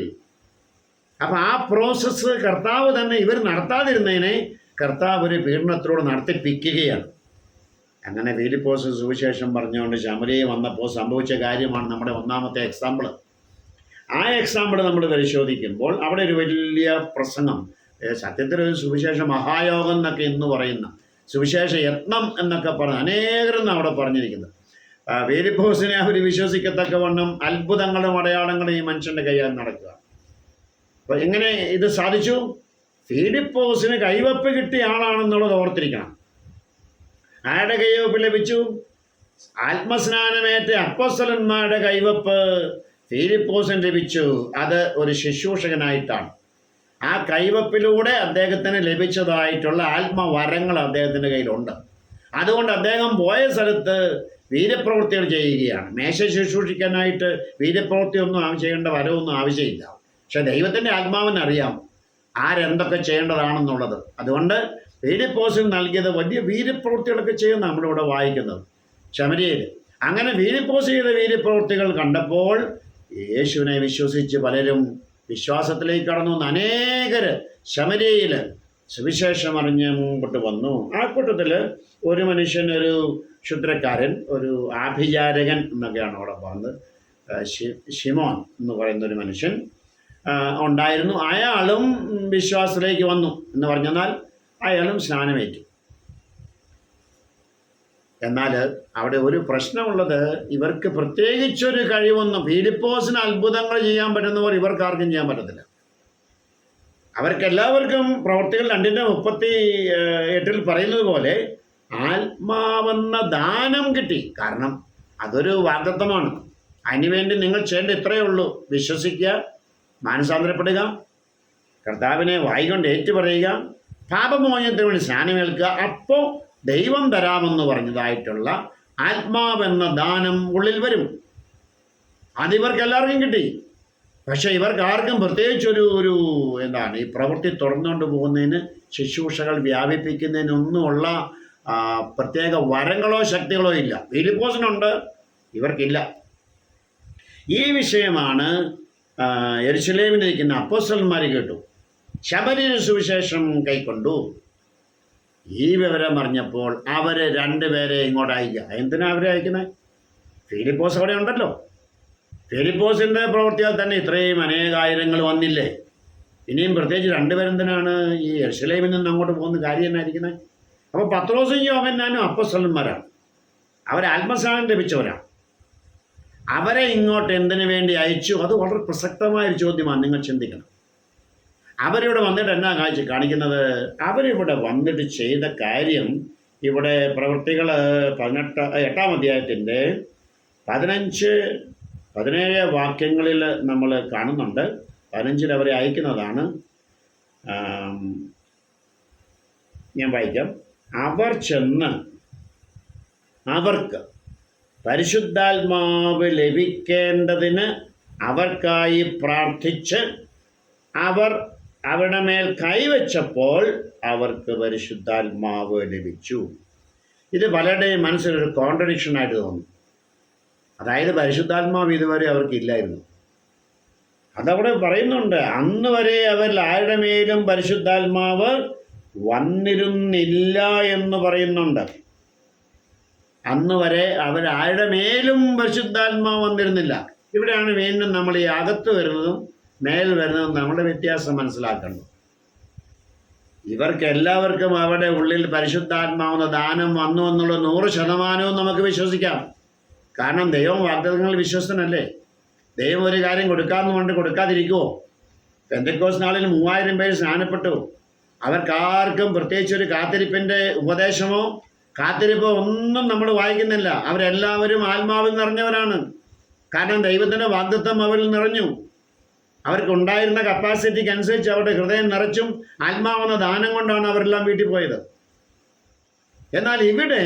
അപ്പം ആ പ്രോസസ്സ് കർത്താവ് തന്നെ ഇവർ നടത്താതിരുന്നതിനെ കർത്താവ് ഒരു പീഡനത്തിലൂടെ നടത്തിപ്പിക്കുകയാണ്. അങ്ങനെ ഫിലിപ്പോസ് സുവിശേഷം പറഞ്ഞുകൊണ്ട് ശമര്യയിൽ വന്നപ്പോൾ സംഭവിച്ച കാര്യമാണ് നമ്മുടെ ഒന്നാമത്തെ എക്സാമ്പിൾ. ആ എക്സാമ്പിൾ നമ്മൾ പരിശോധിക്കുമ്പോൾ അവിടെ ഒരു വലിയ പ്രസംഗം, സത്യത്തിൽ ഒരു സുവിശേഷ മഹായോഗം എന്നൊക്കെ ഇന്ന് പറയുന്ന സുവിശേഷ യത്നം എന്നൊക്കെ പറഞ്ഞ് അനേകരെന്ന് അവിടെ പറഞ്ഞിരിക്കുന്നത്. ഫിലിപ്പോസിനെ അവർ വിശ്വസിക്കത്തക്കവണ്ണം അത്ഭുതങ്ങളും അടയാളങ്ങളും ഈ മനുഷ്യൻ്റെ കയ്യിൽ നടക്കുക. അപ്പോൾ എങ്ങനെ ഇത് സാധിച്ചു? ഫിലിപ്പോസിന് കൈവപ്പ് കിട്ടിയ ആളാണെന്നുള്ളത് ഓർത്തിരിക്കണം. ആരുടെ കൈവപ്പ് ലഭിച്ചു? ആത്മസ്നാനമേറ്റ അപ്പോസ്തലന്മാരുടെ കൈവപ്പ് ഫിലിപ്പോസിന് ലഭിച്ചു. അത് ഒരു ശുശ്രൂഷകനായിട്ടാണ്. ആ കൈവപ്പിലൂടെ അദ്ദേഹത്തിന് ലഭിച്ചതായിട്ടുള്ള ആത്മവരങ്ങൾ അദ്ദേഹത്തിൻ്റെ കയ്യിലുണ്ട്. അതുകൊണ്ട് അദ്ദേഹം പോയ സ്ഥലത്ത് വീര്യപ്രവൃത്തികൾ ചെയ്യുകയാണ്. മേശ ശുശ്രൂഷിക്കാനായിട്ട് വീര്യപ്രവൃത്തിയൊന്നും ചെയ്യേണ്ട വരവൊന്നും ആവശ്യമില്ല. പക്ഷെ ദൈവത്തിൻ്റെ ആത്മാവിനറിയാം ആരെന്തൊക്കെ ചെയ്യേണ്ടതാണെന്നുള്ളത്. അതുകൊണ്ട് ഫിലിപ്പോസിന് നൽകിയത് വലിയ വീര്യപ്രവൃത്തികളൊക്കെ ചെയ്യുന്ന നമ്മളിവിടെ വായിക്കുന്നത് ശമര്യയിൽ. അങ്ങനെ ഫിലിപ്പോസ് ചെയ്ത വീര്യപ്രവൃത്തികൾ കണ്ടപ്പോൾ യേശുവിനെ വിശ്വസിച്ച് പലരും വിശ്വാസത്തിലേക്ക് കടന്നു. അനേകർ ശമര്യയിൽ സുവിശേഷം അറിഞ്ഞ് മുമ്പോട്ട് വന്നു. ആ കൂട്ടത്തിൽ ഒരു മനുഷ്യൻ, ഒരു ക്ഷുദ്രക്കാരൻ, ഒരു ആഭിചാരകൻ എന്നൊക്കെയാണ് അവിടെ പറഞ്ഞത്, ശിമോൻ എന്ന് പറയുന്ന ഒരു മനുഷ്യൻ ഉണ്ടായിരുന്നു. അയാളും വിശ്വാസത്തിലേക്ക് വന്നു എന്ന് പറഞ്ഞാൽ അയാളും സ്നാനമേറ്റു. എന്നാൽ അവിടെ ഒരു പ്രശ്നമുള്ളത്, ഇവർക്ക് പ്രത്യേകിച്ചൊരു കഴിവൊന്നും, ഫിലിപ്പോസിന് അത്ഭുതങ്ങൾ ചെയ്യാൻ പറ്റുന്നവർ ഇവർക്കാർക്കും ചെയ്യാൻ പറ്റത്തില്ല. അവർക്കെല്ലാവർക്കും പ്രവർത്തികൾ 2:38 പറയുന്നത് പോലെ ആത്മാവെന്ന ദാനം കിട്ടി. കാരണം അതൊരു വാഗ്ദത്തമാണ്. അതിനുവേണ്ടി നിങ്ങൾ ചെയ്യേണ്ട ഇത്രയേ ഉള്ളൂ: വിശ്വസിക്കുക, മാനസാന്തരപ്പെടുക, കർത്താവിനെ വായിക്കൊണ്ട് ഏറ്റുപറയുക, പാപമോചനത്തിന് വേണ്ടി സ്നാനമേൽക്കുക, അപ്പോൾ ദൈവം തരാമെന്ന് പറഞ്ഞതായിട്ടുള്ള ആത്മാവെന്ന ദാനം ഉള്ളിൽ വരും. അതിവർക്ക് എല്ലാവർക്കും കിട്ടി. പക്ഷെ ഇവർക്ക് ആർക്കും പ്രത്യേകിച്ചൊരു എന്താണ് ഈ പ്രവൃത്തി തുറന്നുകൊണ്ട് പോകുന്നതിന്, ശുശ്രൂഷകൾ വ്യാപിപ്പിക്കുന്നതിനൊന്നുമുള്ള പ്രത്യേക വരങ്ങളോ ശക്തികളോ ഇല്ല. ഫിലിപ്പോസിനുണ്ട്, ഇവർക്കില്ല. ഈ വിഷയമാണ് യെരുശലേമിലിരിക്കുന്ന അപ്പോസ്തലന്മാർ കേട്ടു. ശമര്യയിൽ സുവിശേഷം കൈക്കൊണ്ടു. ഈ വിവരം അറിഞ്ഞപ്പോൾ അവർ 2 പേരെ ഇങ്ങോട്ട് അയക്കുക. എന്തിനാ അവരെ അയക്കുന്നത്? ഫിലിപ്പോസ് അവിടെ ഉണ്ടല്ലോ. ഫിലിപ്പോസിൻ്റെ പ്രവൃത്തിയാൽ തന്നെ ഇത്രയും അനേകായിരങ്ങൾ വന്നില്ലേ? ഇനിയും പ്രത്യേകിച്ച് 2 പേരെന്തിനാണ് ഈ യെരുശലേമിൽ നിന്ന് അങ്ങോട്ട് പോകുന്ന കാര്യം എന്നായിരിക്കുന്നത്? അപ്പോൾ പത്രോസും യോഹന്നാനും അപ്പോസ്തലന്മാരാണ്. അവർ ആത്മസ്നാനം ലഭിച്ചവരാണ്. അവരെ ഇങ്ങോട്ട് എന്തിനു വേണ്ടി അയച്ചു? അത് വളരെ പ്രസക്തമായൊരു ചോദ്യമാണ്. നിങ്ങൾ ചിന്തിക്കണം. അവരിവിടെ വന്നിട്ട് എന്നാ കാണിക്കുന്നത്? അവരിവിടെ വന്നിട്ട് ചെയ്ത കാര്യം, ഇവിടെ പ്രവൃത്തികൾ 8-ാം അധ്യായത്തിൻ്റെ 15-17 വാക്യങ്ങളിൽ നമ്മൾ കാണുന്നുണ്ട്. 15-ൽ അവരെ അയക്കുന്നതാണ്. ഞാൻ വായിക്കാം. അവർ ചെന്ന് അവർക്ക് പരിശുദ്ധാത്മാവ് ലഭിക്കേണ്ടതിന് അവർക്കായി പ്രാർത്ഥിച്ച് അവർ അവരുടെ മേൽ കൈവച്ചപ്പോൾ അവർക്ക് പരിശുദ്ധാത്മാവ് ലഭിച്ചു. ഇത് പലരുടെയും മനസ്സിലൊരു കോൺട്രഡിക്ഷനായിട്ട് തോന്നുന്നു. അതായത് പരിശുദ്ധാത്മാവ് ഇതുവരെ അവർക്കില്ലായിരുന്നു. അതവിടെ പറയുന്നുണ്ട്. അന്ന് വരെ അവരിൽ ആരുടെ മേലും പരിശുദ്ധാത്മാവ് വന്നിരുന്നില്ല എന്ന് പറയുന്നുണ്ട്. അന്ന് വരെ അവരാരുടെ മേലും പരിശുദ്ധാത്മാവ് വന്നിരുന്നില്ല. ഇവിടെയാണ് വീണ്ടും നമ്മൾ ഈ അകത്ത് വരുന്നതും മേൽ വരുന്നതും നമ്മുടെ വ്യത്യാസം മനസ്സിലാക്കേണ്ടത്. ഇവർക്ക് എല്ലാവർക്കും അവിടെ ഉള്ളിൽ പരിശുദ്ധാത്മാവെന്ന ദാനം വന്നു എന്നുള്ള 100% നമുക്ക് വിശ്വസിക്കാം. കാരണം ദൈവം വാഗ്ദത്തങ്ങളിൽ വിശ്വസ്തനല്ലേ. ദൈവം ഒരു കാര്യം കൊടുക്കാമെന്ന് കൊണ്ട് കൊടുക്കാതിരിക്കുമോ? പെന്തക്കോസ്ത് നാളിൽ 3000 പേര് സ്നാനപ്പെട്ടു. അവർക്കാർക്കും പ്രത്യേകിച്ചൊരു കാത്തിരിപ്പിൻ്റെ ഉപദേശമോ കാത്തിരിപ്പോ ഒന്നും നമ്മൾ വായിക്കുന്നില്ല. അവരെല്ലാവരും ആത്മാവിൽ നിറഞ്ഞവരാണ്. കാരണം ദൈവത്തിൻ്റെ വാഗ്ദത്തം അവരിൽ നിറഞ്ഞു. അവർക്കുണ്ടായിരുന്ന കപ്പാസിറ്റിക്ക് അനുസരിച്ച് അവരുടെ ഹൃദയം നിറച്ചും ആത്മാവെന്ന ദാനം കൊണ്ടാണ് അവരെല്ലാം വീട്ടിൽ പോയത്. എന്നാൽ ഇവിടെ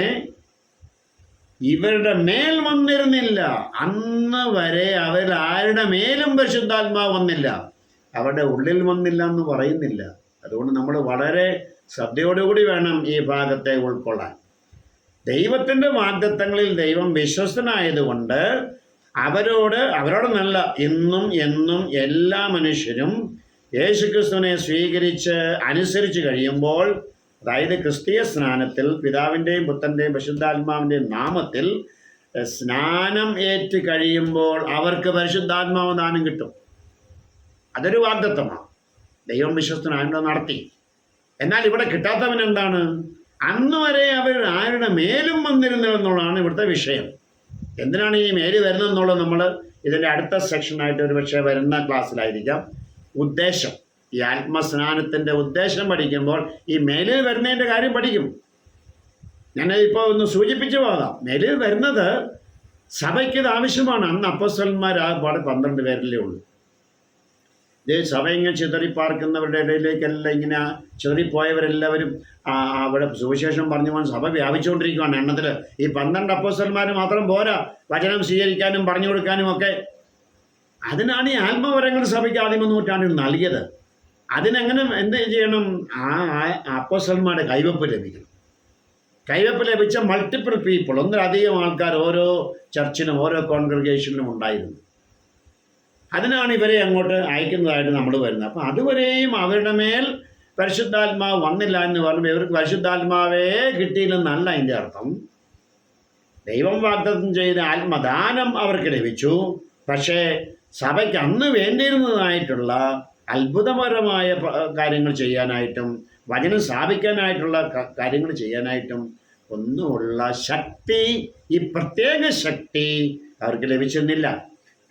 ഇവരുടെ മേൽ വന്നിരുന്നില്ല. അന്ന് വരെ അവർ ആരുടെ മേലും പരിശുദ്ധാത്മാവ് വന്നില്ല. അവരുടെ ഉള്ളിൽ വന്നില്ല എന്ന് പറയുന്നില്ല. അതുകൊണ്ട് നമ്മൾ വളരെ ശ്രദ്ധയോടുകൂടി വേണം ഈ ഭാഗത്തെ ഉൾക്കൊള്ളാൻ. ദൈവത്തിൻ്റെ വാഗ്ദത്തങ്ങളിൽ ദൈവം വിശ്വസ്തനായതുകൊണ്ട് അവരോടൊന്നല്ല, ഇന്നും എന്നും എല്ലാ മനുഷ്യരും യേശുക്രിസ്തുവിനെ സ്വീകരിച്ച് അനുസരിച്ച് കഴിയുമ്പോൾ, അതായത് ക്രിസ്തീയ സ്നാനത്തിൽ പിതാവിൻ്റെയും പുത്രൻ്റെയും പരിശുദ്ധാത്മാവിൻ്റെയും നാമത്തിൽ സ്നാനം ഏറ്റ് കഴിയുമ്പോൾ അവർക്ക് പരിശുദ്ധാത്മാവ് ദാനം കിട്ടും. അതൊരു വാഗ്ദത്തമാണ്. ദൈവം വിശ്വസ്തനായിട്ട് നടത്തി. എന്നാൽ ഇവിടെ കിട്ടാത്തവൻ എന്താണ്? അന്ന് വരെ അവർ ആരുടെ മേലും വന്നിരുന്നു എന്നുള്ളതാണ് ഇവിടുത്തെ വിഷയം. എന്തിനാണ് ഈ മേല് വരുന്നതെന്നുള്ളത് നമ്മൾ ഇതിൻ്റെ അടുത്ത സെക്ഷനായിട്ട് ഒരു പക്ഷേ വരുന്ന ക്ലാസ്സിലായിരിക്കാം. ഉദ്ദേശം, ഈ ആത്മസ്നാനത്തിൻ്റെ ഉദ്ദേശം പഠിക്കുമ്പോൾ ഈ മേലിൽ വരുന്നതിൻ്റെ കാര്യം പഠിക്കും. ഞാൻ ഇപ്പോൾ ഒന്ന് സൂചിപ്പിച്ചു പോകാം. മേലിൽ വരുന്നത് സഭയ്ക്ക് ഇത് ആവശ്യമാണ്. അന്ന് അപ്പോസ്തലന്മാർ ആകപ്പാട് 12 പേരിലേ ഉള്ളൂ. ഇത് സഭ ഇങ്ങനെ ചിതറിപ്പാർക്കുന്നവരുടെ ഇടയിലേക്കെല്ലാം ഇങ്ങനെ ചിതറിപ്പോയവരെല്ലാവരും അവിടെ സുവിശേഷം പറഞ്ഞു പോകാൻ സഭ വ്യാപിച്ചുകൊണ്ടിരിക്കുകയാണ്. എണ്ണത്തിൽ ഈ 12 അപ്പോസ്തലന്മാർ മാത്രം പോരാ, വചനം സ്വീകരിക്കാനും പറഞ്ഞു കൊടുക്കാനും ഒക്കെ. അതിനാണ് ഈ ആത്മവരങ്ങൾ സഭയ്ക്ക് ആദ്യമ നൂറ്റാണ്ടിൽ നൽകിയത്. അതിനെങ്ങനെ എന്ത് ചെയ്യണം? ആ അപ്പോസ്തലന്മാരുടെ കൈവപ്പ് ലഭിക്കണം. കൈവപ്പ് ലഭിച്ച മൾട്ടിപ്പിൾ പീപ്പിൾ, ഒന്നിലധികം ആൾക്കാർ ഓരോ ചർച്ചിനും ഓരോ കോൺഗ്രിഗേഷനിലും ഉണ്ടായിരുന്നു. അതിനാണ് ഇവരെ അങ്ങോട്ട് അയക്കുന്നതായിട്ട് നമ്മൾ വരുന്നത്. അപ്പം അതുവരെയും അവരുടെ മേൽ പരിശുദ്ധാത്മാവ് വന്നില്ല എന്ന് പറയുമ്പോൾ ഇവർക്ക് പരിശുദ്ധാത്മാവേ കിട്ടിയില്ലെന്നല്ല അതിൻ്റെ അർത്ഥം. ദൈവം വാഗ്ദത്തം ചെയ്ത ആത്മദാനം അവർക്ക് ലഭിച്ചു. പക്ഷേ സഭയ്ക്ക് അന്ന് വേണ്ടിയിരുന്നതായിട്ടുള്ള അത്ഭുതപരമായ കാര്യങ്ങൾ ചെയ്യാനായിട്ടും വചനം സ്ഥാപിക്കാനായിട്ടുള്ള കാര്യങ്ങൾ ചെയ്യാനായിട്ടും ഒന്നുമുള്ള ശക്തി, ഈ പ്രത്യേക ശക്തി അവർക്ക് ലഭിച്ചെന്നില്ല.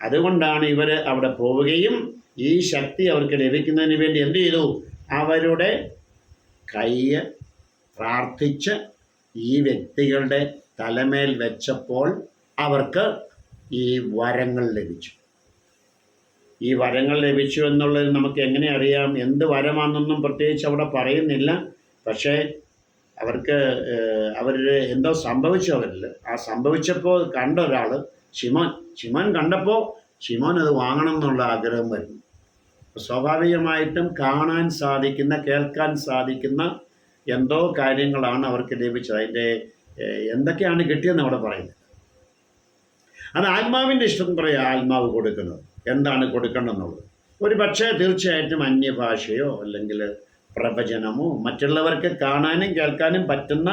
അതുകൊണ്ടാണ് ഇവർ അവിടെ പോവുകയും ഈ ശക്തി അവർക്ക് ലഭിക്കുന്നതിന് വേണ്ടി എന്ത് ചെയ്തു? അവരുടെ കൈ പ്രാർത്ഥിച്ച് ഈ വ്യക്തികളുടെ തലമേൽ വെച്ചപ്പോൾ അവർക്ക് ഈ വരങ്ങൾ ലഭിച്ചു. ഈ വരങ്ങൾ ലഭിച്ചു എന്നുള്ളത് നമുക്ക് എങ്ങനെ അറിയാം? എന്ത് വരമാണെന്നൊന്നും പ്രത്യേകിച്ച് അവിടെ പറയുന്നില്ല. പക്ഷേ അവർക്ക് എന്തോ സംഭവിച്ചു അവരിൽ. ആ സംഭവിച്ചപ്പോൾ കണ്ട ഒരാൾ ശിമോൻ കണ്ടപ്പോൾ ശിമോൻ അത് വാങ്ങണം എന്നുള്ള ആഗ്രഹം വരുന്നു. സ്വാഭാവികമായിട്ടും കാണാൻ സാധിക്കുന്ന, കേൾക്കാൻ സാധിക്കുന്ന എന്തോ കാര്യങ്ങളാണ് അവർക്ക് ലഭിച്ചത്. അതിൻ്റെ എന്തൊക്കെയാണ് കിട്ടിയെന്ന് അവിടെ പറയുന്നത്. അത് ആത്മാവിൻ്റെ ഇഷ്ടം പറയാം. ആത്മാവ് കൊടുക്കുന്നത് എന്താണ് കൊടുക്കണമെന്നുള്ളത്. ഒരു പക്ഷേ തീർച്ചയായിട്ടും അന്യഭാഷയോ അല്ലെങ്കിൽ പ്രവചനമോ മറ്റുള്ളവർക്ക് കാണാനും കേൾക്കാനും പറ്റുന്ന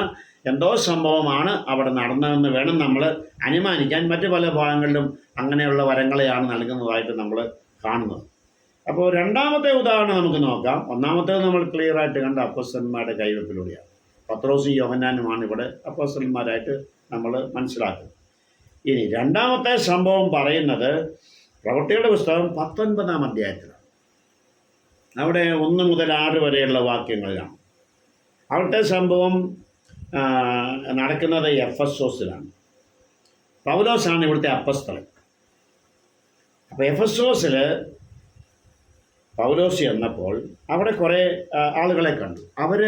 എന്തോ സംഭവമാണ് അവിടെ നടന്നതെന്ന് വേണം നമ്മൾ അനുമാനിക്കാൻ. മറ്റു പല ഭാഗങ്ങളിലും അങ്ങനെയുള്ള വരങ്ങളെയാണ് നൽകുന്നതായിട്ട് നമ്മൾ കാണുന്നത്. അപ്പോൾ രണ്ടാമത്തെ ഉദാഹരണം നമുക്ക് നോക്കാം. ഒന്നാമത്തേത് നമ്മൾ ക്ലിയറായിട്ട് കണ്ട അപ്പോസ്തലന്മാരുടെ കൈവെപ്പിലൂടെയാണ്. പത്രോസും യോഹന്നാനുമാണ് ഇവിടെ അപ്പോസ്തലന്മാരായിട്ട് നമ്മൾ മനസ്സിലാക്കുന്നത്. ഇനി രണ്ടാമത്തെ സംഭവം പറയുന്നത് പ്രവൃത്തികളുടെ പുസ്തകം 19-ാം അധ്യായത്തിലാണ്. അവിടെ 1 മുതൽ 6 വരെയുള്ള വാക്യങ്ങളിലാണ്. അവിടുത്തെ സംഭവം നടക്കുന്നത് എഫെസോസിലാണ്. പൗലോസാണ് ഇവിടുത്തെ അപ്പസ്തലൻ. അപ്പോൾ എഫെസോസിൽ പൗലോസ് ചെന്നപ്പോൾ അവിടെ കുറേ ആളുകളെ കണ്ടു. അവർ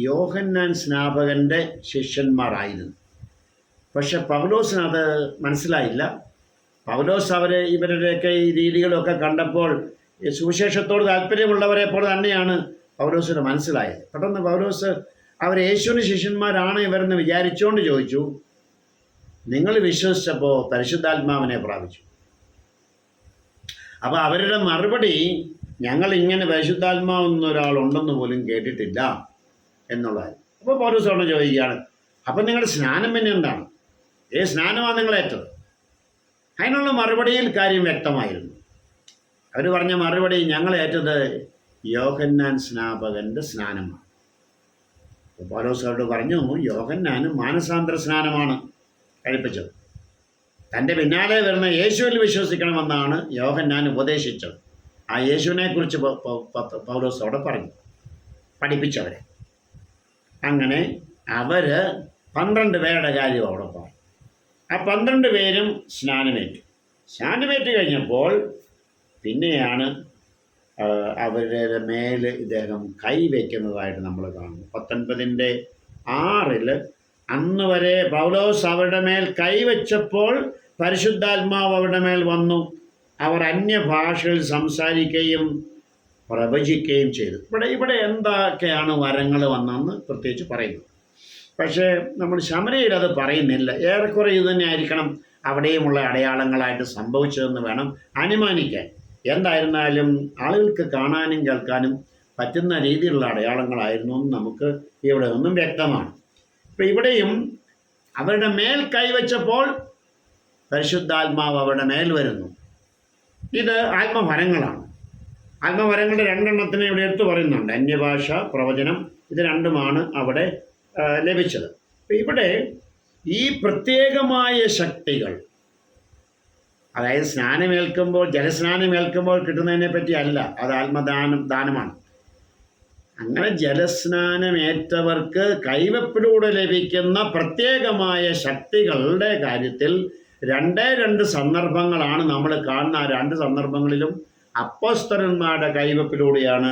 യോഹന്നാൻ സ്നാപകൻ്റെ ശിഷ്യന്മാരായിരുന്നു. പക്ഷെ പൗലോസിനത് മനസ്സിലായില്ല. പൗലോസ് ഇവരുടെയൊക്കെ ഈ രീതികളൊക്കെ കണ്ടപ്പോൾ സുവിശേഷത്തോട് താല്പര്യമുള്ളവരെ പോലെ തന്നെയാണ് പൗലോസിന് മനസ്സിലായത്. പെട്ടെന്ന് പൗലോസ് അവർ യേശുവിന് ശിഷ്യന്മാരാണ് ഇവരെന്ന് വിചാരിച്ചുകൊണ്ട് ചോദിച്ചു, നിങ്ങൾ വിശ്വസിച്ചപ്പോൾ പരിശുദ്ധാത്മാവിനെ പ്രാപിച്ചു? അപ്പോൾ അവരുടെ മറുപടി, ഞങ്ങൾ ഇങ്ങനെ പരിശുദ്ധാത്മാവെന്ന ഒരാളുണ്ടെന്ന് പോലും കേട്ടിട്ടില്ല എന്നുള്ളതായിരുന്നു. അപ്പോൾ പൗലോസോട് ചോദിക്കുകയാണ്, അപ്പം നിങ്ങളുടെ സ്നാനം പിന്നെ എന്താണ്? സ്നാനമാണ് നിങ്ങളേറ്റത്? അതിനുള്ള മറുപടിയിൽ കാര്യം വ്യക്തമായിരുന്നു. അവർ പറഞ്ഞ മറുപടി, ഞങ്ങളേറ്റത് യോഹന്നാൻ സ്നാപകൻ്റെ സ്നാനമാണ്. അപ്പോൾ പൗലോസ് അവരോട് പറഞ്ഞു, യോഹന്നാന് മാനസാന്തര സ്നാനമാണ് കഴിപ്പിച്ചത്. തൻ്റെ പിന്നാലെ വരുന്ന യേശുവിൽ വിശ്വസിക്കണമെന്നാണ് യോഹന്നാൻ ഉപദേശിച്ചത്. ആ യേശുവിനെക്കുറിച്ച് പൗലോസ് അവിടെ പറഞ്ഞു, പഠിപ്പിച്ചവരെ. അങ്ങനെ അവർ 12 പേരുടെ കാര്യം അവിടെ പറഞ്ഞു. ആ 12 പേരും സ്നാനമേറ്റ് കഴിഞ്ഞപ്പോൾ പിന്നെയാണ് അവരുടെ മേൽ ഇദ്ദേഹം കൈവയ്ക്കുന്നതായിട്ട് നമ്മൾ കാണുന്നു. 19-ന്റെ 6-ൽ അന്ന് വരെ പൗലോസ് അവരുടെ മേൽ കൈവച്ചപ്പോൾ പരിശുദ്ധാത്മാവ് അവരുടെ മേൽ വന്നു. അവർ അന്യഭാഷയിൽ സംസാരിക്കുകയും പ്രവചിക്കുകയും ചെയ്തു. ഇവിടെ എന്തൊക്കെയാണ് വരങ്ങൾ വന്നതെന്ന് പ്രത്യേകിച്ച് പറയുന്നു. പക്ഷേ നമ്മൾ ശമരയിൽ അത് പറയുന്നില്ല. ഏറെക്കുറെ ഇത് തന്നെ ആയിരിക്കണം അവിടെയുമുള്ള അടയാളങ്ങളായിട്ട് സംഭവിച്ചതെന്ന് വേണം അനുമാനിക്കാൻ. എന്തായിരുന്നാലും ആളുകൾക്ക് കാണാനും കേൾക്കാനും പറ്റുന്ന രീതിയിലുള്ള അടയാളങ്ങളായിരുന്നു എന്ന് നമുക്ക് ഇവിടെ ഒന്നും വ്യക്തമാണ്. ഇപ്പം ഇവിടെയും അവരുടെ മേൽ കൈവച്ചപ്പോൾ പരിശുദ്ധാത്മാവ് അവരുടെ മേൽ വരുന്നു. ഇത് ആത്മഫലങ്ങളാണ്. ആത്മഫലങ്ങളുടെ രണ്ടെണ്ണത്തിനെ ഇവിടെ എടുത്തു പറയുന്നുണ്ട്. അന്യഭാഷ, പ്രവചനം, ഇത് രണ്ടുമാണ് അവിടെ ലഭിച്ചത്. ഇവിടെ ഈ പ്രത്യേകമായ ശക്തികൾ, അതായത് സ്നാനമേൽക്കുമ്പോൾ, ജലസ്നാനമേൽക്കുമ്പോൾ കിട്ടുന്നതിനെ പറ്റി അല്ല, അത് ദാനമാണ്. അങ്ങനെ ജലസ്നാനമേറ്റവർക്ക് കൈവപ്പിലൂടെ ലഭിക്കുന്ന പ്രത്യേകമായ ശക്തികളുടെ കാര്യത്തിൽ രണ്ട് സന്ദർഭങ്ങളാണ് നമ്മൾ കാണുന്ന. ആ രണ്ട് സന്ദർഭങ്ങളിലും അപ്പോസ്തലന്മാരുടെ കൈവപ്പിലൂടെയാണ്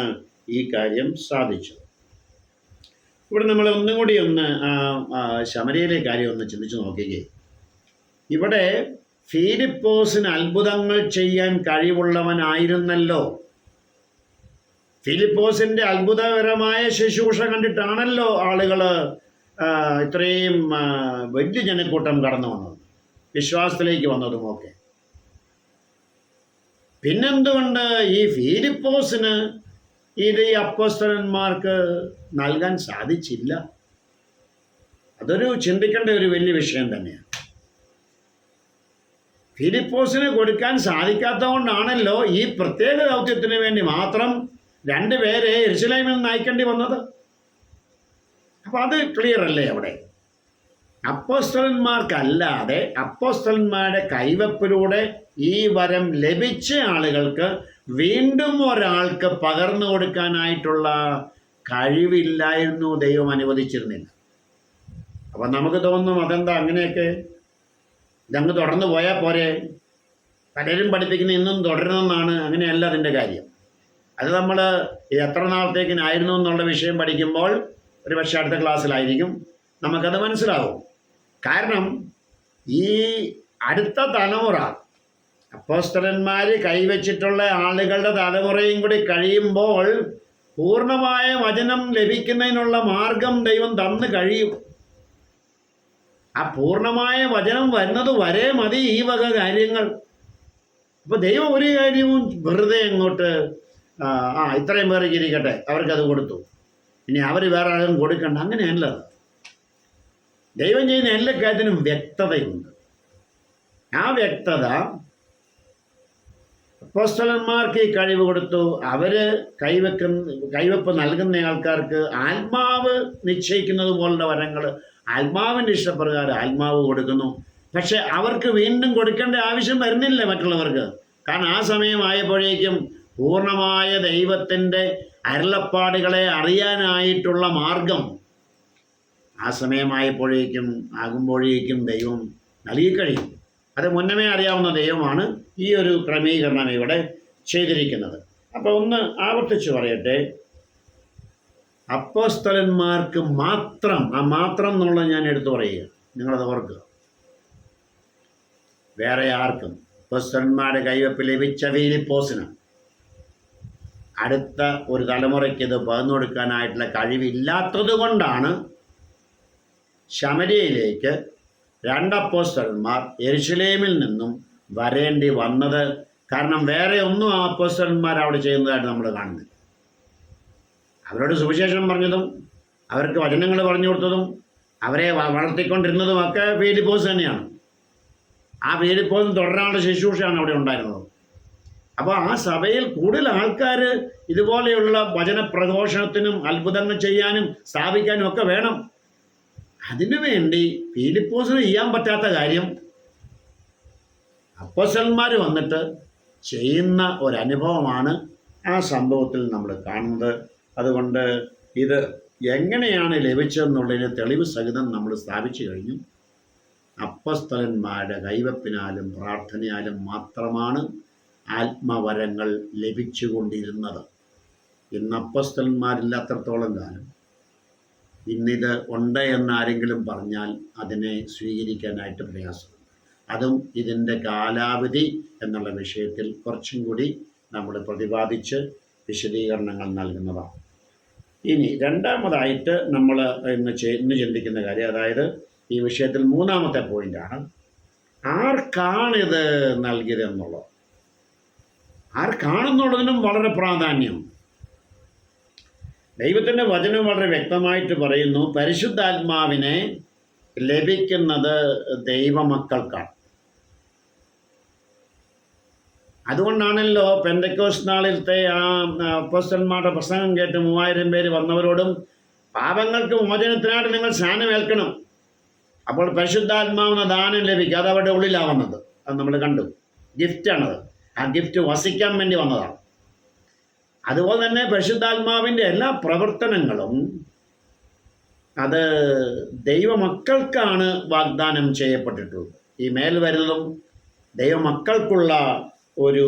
ഈ കാര്യം സാധിച്ചത്. ഇവിടെ നമ്മൾ ഒന്നും കൂടി ശമരിയിലെ കാര്യം ഒന്ന് ചിന്തിച്ച് നോക്കുകയും, ഇവിടെ ഫിലിപ്പോസിന് അത്ഭുതങ്ങൾ ചെയ്യാൻ കഴിവുള്ളവനായിരുന്നല്ലോ. ഫിലിപ്പോസിൻ്റെ അത്ഭുതകരമായ ശുശ്രൂഷ കണ്ടിട്ടാണല്ലോ ആളുകൾ ഇത്രയും വലിയ ജനക്കൂട്ടം കടന്നു വന്നത്, വിശ്വാസത്തിലേക്ക് വന്നതുമൊക്കെ. പിന്നെന്തുകൊണ്ട് ഈ ഫിലിപ്പോസിന് ഇത് ഈ അപ്പോസ്തലന്മാർക്ക് നൽകാൻ സാധിച്ചില്ല? അതൊരു ചിന്തിക്കേണ്ട ഒരു വലിയ വിഷയം തന്നെയാണ്. ഫിലിപ്പോസിന് കൊടുക്കാൻ സാധിക്കാത്തതുകൊണ്ടാണല്ലോ ഈ പ്രത്യേക ദൗത്യത്തിന് വേണ്ടി മാത്രം രണ്ടുപേരെ യെരുശലേമിൽ നിന്ന് അയക്കേണ്ടി വന്നത്. അപ്പം അത് ക്ലിയർ അല്ലേ? അവിടെ അപ്പോസ്തലന്മാർക്കല്ലാതെ അപ്പോസ്തലന്മാരുടെ കൈവപ്പിലൂടെ ഈ വരം ലഭിച്ച ആളുകൾക്ക് വീണ്ടും ഒരാൾക്ക് പകർന്നു കൊടുക്കാനായിട്ടുള്ള കഴിവില്ലായിരുന്നു, ദൈവം അനുവദിച്ചിരുന്നില്ല. അപ്പം നമുക്ക് തോന്നും അതെന്താ അങ്ങനെയൊക്കെ, ഇതങ്ങ് തുടർന്ന് പോയാൽ പോരെ, പലരും പഠിപ്പിക്കുന്ന ഇന്നും തുടരണമെന്നാണ്. അങ്ങനെയല്ല അതിൻ്റെ കാര്യം. അത് നമ്മൾ എത്ര നാളത്തേക്കിനായിരുന്നു എന്നുള്ള വിഷയം പഠിക്കുമ്പോൾ ഒരു പക്ഷേ അടുത്ത ക്ലാസ്സിലായിരിക്കും നമുക്കത് മനസ്സിലാവും. കാരണം ഈ അടുത്ത തലമുറ, അപ്പോസ്തലന്മാർ കൈവച്ചിട്ടുള്ള ആളുകളുടെ തലമുറയും കൂടി കഴിയുമ്പോൾ പൂർണ്ണമായ വചനം ലഭിക്കുന്നതിനുള്ള മാർഗം ദൈവം തന്നു കഴിയും. ആ പൂർണ്ണമായ വചനം വരുന്നത് വരെ മതി ഈ വക കാര്യങ്ങൾ. അപ്പോൾ ദൈവം ഒരു കാര്യവും വെറുതെ അങ്ങോട്ട് ഇത്രയും പേർക്ക് ഇരിക്കട്ടെ, അവർക്കത് കൊടുത്തു, ഇനി അവർ വേറെ ആളും കൊടുക്കണ്ട, അങ്ങനെയല്ല. ദൈവം ചെയ്യുന്ന എല്ലാ കാര്യത്തിനും വ്യക്തതയുണ്ട്. ആ വ്യക്തത അപ്പോസ്തലന്മാർക്ക് ഈ കഴിവ് കൊടുത്തു. അവർ കൈവെപ്പ് നൽകുന്ന ആൾക്കാർക്ക് ആത്മാവ് നിശ്ചയിക്കുന്നത് പോലുള്ള വരങ്ങൾ ആത്മാവിൻ്റെ ഇഷ്ടപ്രകാരം ആത്മാവ് കൊടുക്കുന്നു. പക്ഷെ അവർക്ക് വീണ്ടും കൊടുക്കേണ്ട ആവശ്യം വരുന്നില്ല മറ്റുള്ളവർക്ക്. കാരണം ആ സമയമായപ്പോഴേക്കും പൂർണ്ണമായ ദൈവത്തിൻ്റെ അരുളപ്പാടുകളെ അറിയാനായിട്ടുള്ള മാർഗം ആ സമയമായപ്പോഴേക്കും ദൈവം നൽകിക്കഴിയും. അത് മുന്നമേ അറിയാവുന്ന ദൈവമാണ് ഈ ഒരു ക്രമീകരണം ഇവിടെ ചെയ്തിരിക്കുന്നത്. അപ്പോൾ ഒന്ന് ആവർത്തിച്ച് പറയട്ടെ, അപ്പോസ്തലന്മാർക്ക് മാത്രം, ആ മാത്രം എന്നുള്ളത് ഞാൻ എടുത്തു പറയുക, നിങ്ങളത് ഓർക്കുക. വേറെ ആർക്കും അപ്പോസ്തലന്മാരുടെ കൈവപ്പ് ലഭിച്ച ഫിലിപ്പോസിന് അടുത്ത ഒരു തലമുറയ്ക്ക് ഇത് പകർന്നു കൊടുക്കാനായിട്ടുള്ള കഴിവില്ലാത്തത് കൊണ്ടാണ് ശമര്യയിലേക്ക് രണ്ട് അപ്പോസ്തലന്മാർ യെരുശലേമിൽ നിന്നും വരേണ്ടി വന്നത്. കാരണം വേറെ ഒന്നും ആ അപ്പോസ്തലന്മാർ അവിടെ ചെയ്യുന്നതായിട്ട് നമ്മൾ കാണുന്നില്ല. അവരോട് സുവിശേഷം പറഞ്ഞതും അവർക്ക് വചനങ്ങൾ പറഞ്ഞു കൊടുത്തതും അവരെ വളർത്തിക്കൊണ്ടിരുന്നതും ഒക്കെ ഫിലിപ്പോസ് തന്നെയാണ്. ആ ഫിലിപ്പോസും തുടരാനുള്ള ശുശ്രൂഷയാണ് അവിടെ ഉണ്ടായിരുന്നത്. അപ്പോൾ ആ സഭയിൽ കൂടുതൽ ആൾക്കാർ ഇതുപോലെയുള്ള വചനപ്രഘോഷണത്തിനും അത്ഭുതങ്ങൾ ചെയ്യാനും സ്ഥാപിക്കാനും ഒക്കെ വേണം. അതിനുവേണ്ടി ഫിലിപ്പോസിന് ചെയ്യാൻ പറ്റാത്ത കാര്യം അപ്പോസ്തലന്മാർ വന്നിട്ട് ചെയ്യുന്ന ഒരനുഭവമാണ് ആ സംഭവത്തിൽ നമ്മൾ കാണുന്നത്. അതുകൊണ്ട് ഇത് എങ്ങനെയാണ് ലഭിച്ചതെന്നുള്ളതിന് തെളിവ് സഹിതം നമ്മൾ സ്ഥാപിച്ചു കഴിഞ്ഞു. അപ്പോസ്തലന്മാരുടെ കൈവപ്പിനാലും പ്രാർത്ഥനയാലും മാത്രമാണ് ആത്മവരങ്ങൾ ലഭിച്ചുകൊണ്ടിരുന്നത്. ഇന്ന് അപ്പോസ്തലന്മാരില്ലാത്തത്തോളം കാലം ഇന്നിത് ഉണ്ട് എന്നാരെങ്കിലും പറഞ്ഞാൽ അതിനെ സ്വീകരിക്കാനായിട്ട് പ്രയാസമുണ്ട്. അതും ഇതിൻ്റെ കാലാവധി എന്നുള്ള വിഷയത്തിൽ കുറച്ചും കൂടി നമ്മൾ പ്രതിപാദിച്ച് വിശദീകരണങ്ങൾ നൽകുന്നതാണ്. ഇനി രണ്ടാമതായിട്ട് നമ്മൾ ഇന്ന് ചിന്തിക്കുന്ന കാര്യം, അതായത് ഈ വിഷയത്തിൽ മൂന്നാമത്തെ പോയിന്റാണ്, ആർക്കാണിത് നൽകിയത് എന്നുള്ളത്. ആർക്കാണെന്നുള്ളതിനും വളരെ പ്രാധാന്യം. ദൈവത്തിൻ്റെ വചനം വളരെ വ്യക്തമായിട്ട് പറയുന്നു, പരിശുദ്ധാത്മാവിനെ ലഭിക്കുന്നത് ദൈവമക്കൾക്കാണ്. അതുകൊണ്ടാണല്ലോ പെന്തക്കോസ്ത് നാളിലത്തെ ആ അപ്പോസ്തലന്മാരുടെ പ്രസംഗം കേട്ട് 3000 പേര് വന്നവരോടും പാപങ്ങൾക്ക് മോചനത്തിനായിട്ട് നിങ്ങൾ സ്നാനമേൽക്കണം, അപ്പോൾ പരിശുദ്ധാത്മാവിന് ദാനം ലഭിക്കും. അത് അവരുടെ ഉള്ളിലാവുന്നത്, അത് നമ്മൾ കണ്ടു. ഗിഫ്റ്റാണത്. ആ ഗിഫ്റ്റ് വസിക്കാൻ വേണ്ടി വന്നതാണ്. അതുപോലെ തന്നെ പരിശുദ്ധാത്മാവിൻ്റെ എല്ലാ പ്രവർത്തനങ്ങളും അത് ദൈവമക്കൾക്കാണ് വാഗ്ദാനം ചെയ്യപ്പെട്ടിട്ടുള്ളത്. ഈ മേൽ വരുന്നതും ദൈവമക്കൾക്കുള്ള ഒരു